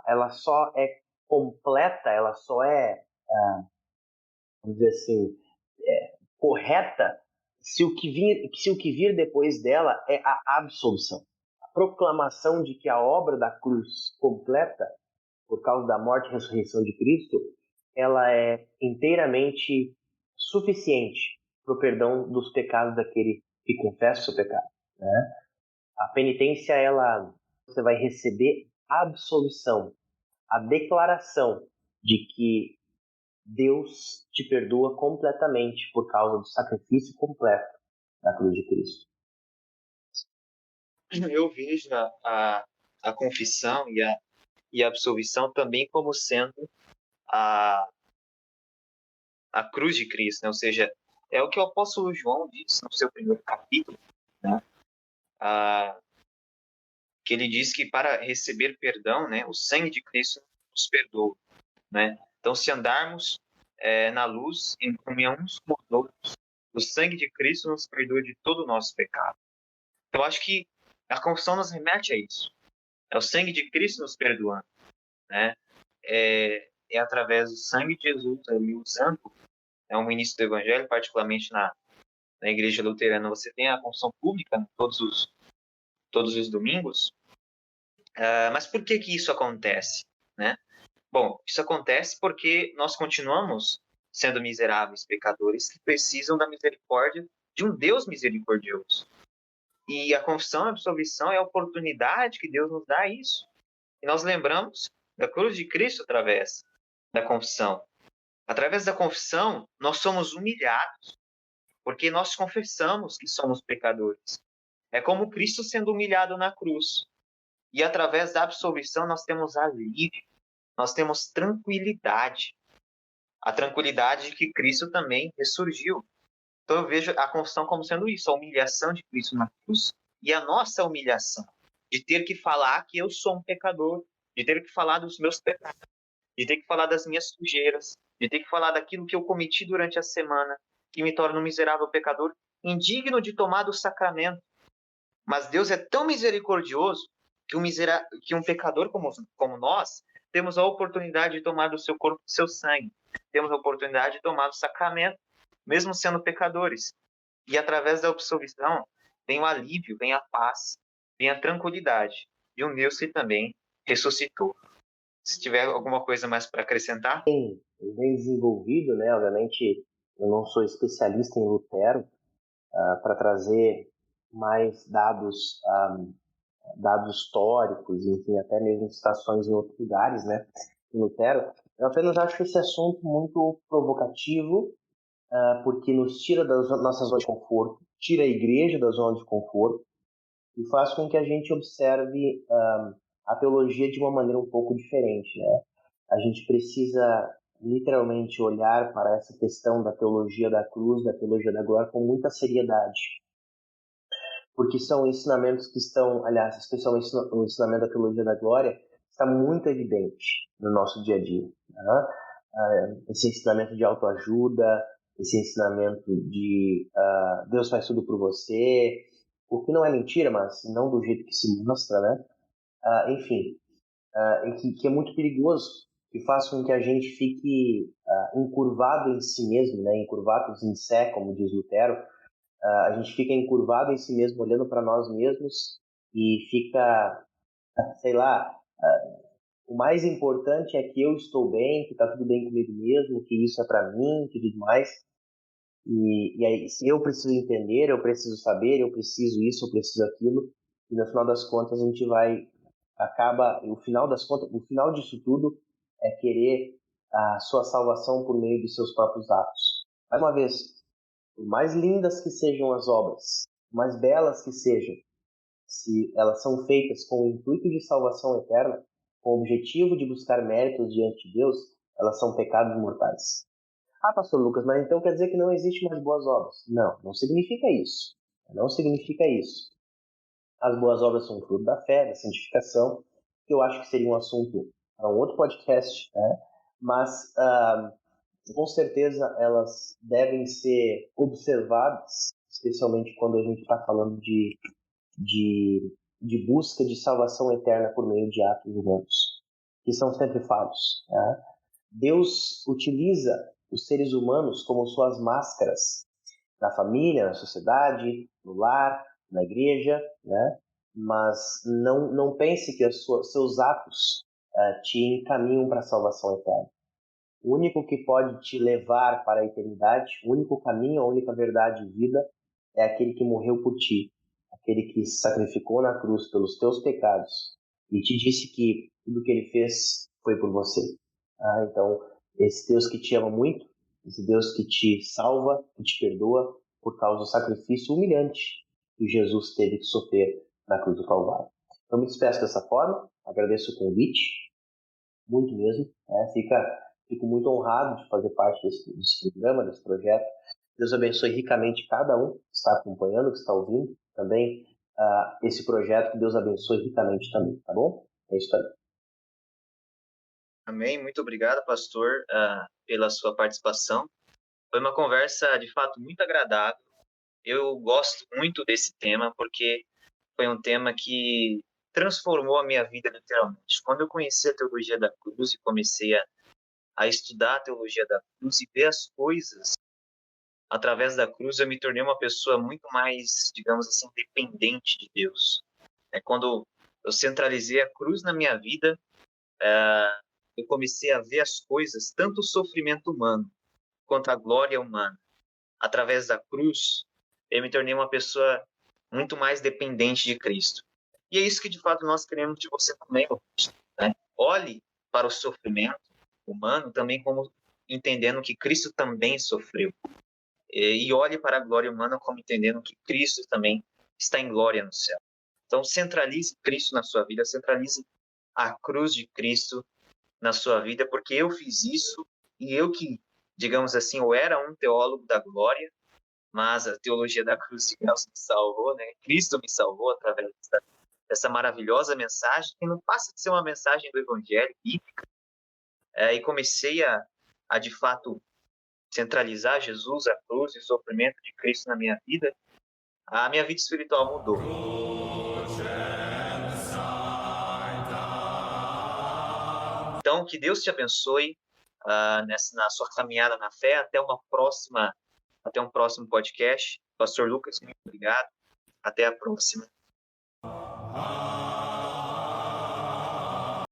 ela só é completa, ela só é, vamos dizer assim, correta se o que vir depois dela é a absolução. A proclamação de que a obra da cruz completa, por causa da morte e ressurreição de Cristo, ela é inteiramente suficiente para o perdão dos pecados daquele que confessa o seu pecado, né? A penitência, você vai receber a absolução, a declaração de que Deus te perdoa completamente por causa do sacrifício completo da cruz de Cristo. eu vejo a confissão e a absolvição também como sendo a, a cruz de Cristo, né? Ou seja, é o que o apóstolo João diz no seu primeiro capítulo, né? Que ele diz que para receber perdão, né, o sangue de Cristo nos perdoa, né? Então, se andarmos na luz, em comunhão uns com os outros, o sangue de Cristo nos perdoa de todo o nosso pecado. Então, acho que a confissão nos remete a isso. É o sangue de Cristo nos perdoando, né? É através do sangue de Jesus, ali usando um ministro do Evangelho, particularmente na Igreja Luterana, você tem a confissão pública todos os domingos. Mas por que isso acontece, né? Bom, isso acontece porque nós continuamos sendo miseráveis pecadores que precisam da misericórdia de um Deus misericordioso. E a confissão e a absolvição é a oportunidade que Deus nos dá a isso. E nós lembramos da cruz de Cristo através da confissão. Através da confissão, nós somos humilhados, porque nós confessamos que somos pecadores. É como Cristo sendo humilhado na cruz. E através da absolvição, nós temos alívio, nós temos tranquilidade. A tranquilidade de que Cristo também ressurgiu. Então eu vejo a confissão como sendo isso, a humilhação de Cristo na cruz e a nossa humilhação de ter que falar que eu sou um pecador, de ter que falar dos meus pecados, de ter que falar das minhas sujeiras, de ter que falar daquilo que eu cometi durante a semana, que me torna um miserável pecador, indigno de tomar do sacramento. Mas Deus é tão misericordioso que um pecador como nós temos a oportunidade de tomar do seu corpo e do seu sangue. Temos a oportunidade de tomar do sacramento, mesmo sendo pecadores. E através da absolvição vem o alívio, vem a paz, vem a tranquilidade de um Deus que também ressuscitou. Se tiver alguma coisa mais para acrescentar? Bem desenvolvido, né? Obviamente, eu não sou especialista em Lutero para trazer mais dados históricos, enfim, até mesmo citações em outros lugares, né? Em Lutero, eu apenas acho esse assunto muito provocativo, porque nos tira das nossas zonas de conforto, tira a igreja da zona de conforto e faz com que a gente observe a teologia de uma maneira um pouco diferente, né? A gente precisa literalmente olhar para essa questão da teologia da cruz, da teologia da glória, com muita seriedade. Porque são ensinamentos que estão, aliás, especialmente o ensinamento da teologia da glória, está muito evidente no nosso dia a dia. Né? Esse ensinamento de autoajuda, esse ensinamento de Deus faz tudo por você, o que não é mentira, mas não do jeito que se mostra, né? Enfim, que é muito perigoso, que faz com que a gente fique encurvado em si mesmo, né? Encurvados em sé, como diz Lutero. A gente fica encurvado em si mesmo, olhando para nós mesmos e fica, sei lá, o mais importante é que eu estou bem, que está tudo bem comigo mesmo, que isso é para mim, que tudo mais. E aí, se eu preciso entender, eu preciso saber, eu preciso isso, eu preciso aquilo, e no final das contas a gente o final disso tudo é querer a sua salvação por meio de seus próprios atos. Mais uma vez, por mais lindas que sejam as obras, por mais belas que sejam, se elas são feitas com o intuito de salvação eterna, com o objetivo de buscar méritos diante de Deus, elas são pecados mortais. Pastor Lucas, mas então quer dizer que não existe mais boas obras? Não, não significa isso. Não significa isso. As boas obras são fruto da fé, da santificação, que eu acho que seria um assunto para um outro podcast, né? Mas com certeza elas devem ser observadas, especialmente quando a gente está falando de busca de salvação eterna por meio de atos humanos, que são sempre falhos. Né? Deus utiliza os seres humanos como suas máscaras na família, na sociedade, no lar, na igreja, né? Mas não pense que seus atos te encaminham para a salvação eterna. O único que pode te levar para a eternidade, o único caminho, a única verdade e vida é aquele que morreu por ti, aquele que se sacrificou na cruz pelos teus pecados e te disse que tudo que ele fez foi por você. Então, esse Deus que te ama muito, esse Deus que te salva, que te perdoa por causa do sacrifício humilhante que Jesus teve que sofrer na cruz do Calvário. Eu me despeço dessa forma, agradeço o convite, muito mesmo, né? Fico muito honrado de fazer parte desse programa, desse projeto. Deus abençoe ricamente cada um que está acompanhando, que está ouvindo também esse projeto, que Deus abençoe ricamente também, tá bom? É isso aí. Amém. Muito obrigado, pastor, pela sua participação. Foi uma conversa, de fato, muito agradável. Eu gosto muito desse tema, porque foi um tema que transformou a minha vida literalmente. Quando eu conheci a teologia da cruz e comecei a estudar a teologia da cruz e ver as coisas através da cruz, eu me tornei uma pessoa muito mais, digamos assim, dependente de Deus. Quando eu centralizei a cruz na minha vida, eu comecei a ver as coisas, tanto o sofrimento humano quanto a glória humana. Através da cruz, eu me tornei uma pessoa muito mais dependente de Cristo. E é isso que, de fato, nós queremos de você também, né? Olhe para o sofrimento humano também como entendendo que Cristo também sofreu. E olhe para a glória humana como entendendo que Cristo também está em glória no céu. Então, centralize Cristo na sua vida, centralize a cruz de Cristo na sua vida, porque eu fiz isso e eu que, digamos assim, eu era um teólogo da glória, mas a teologia da cruz de Deus me salvou, né? Cristo me salvou através dessa maravilhosa mensagem, que não passa de ser uma mensagem do Evangelho bíblica. E comecei a, de fato, centralizar Jesus, a cruz e o sofrimento de Cristo na minha vida. A minha vida espiritual mudou. Então, que Deus te abençoe na sua caminhada na fé. Até um próximo podcast. Pastor Lucas, muito obrigado. Até a próxima.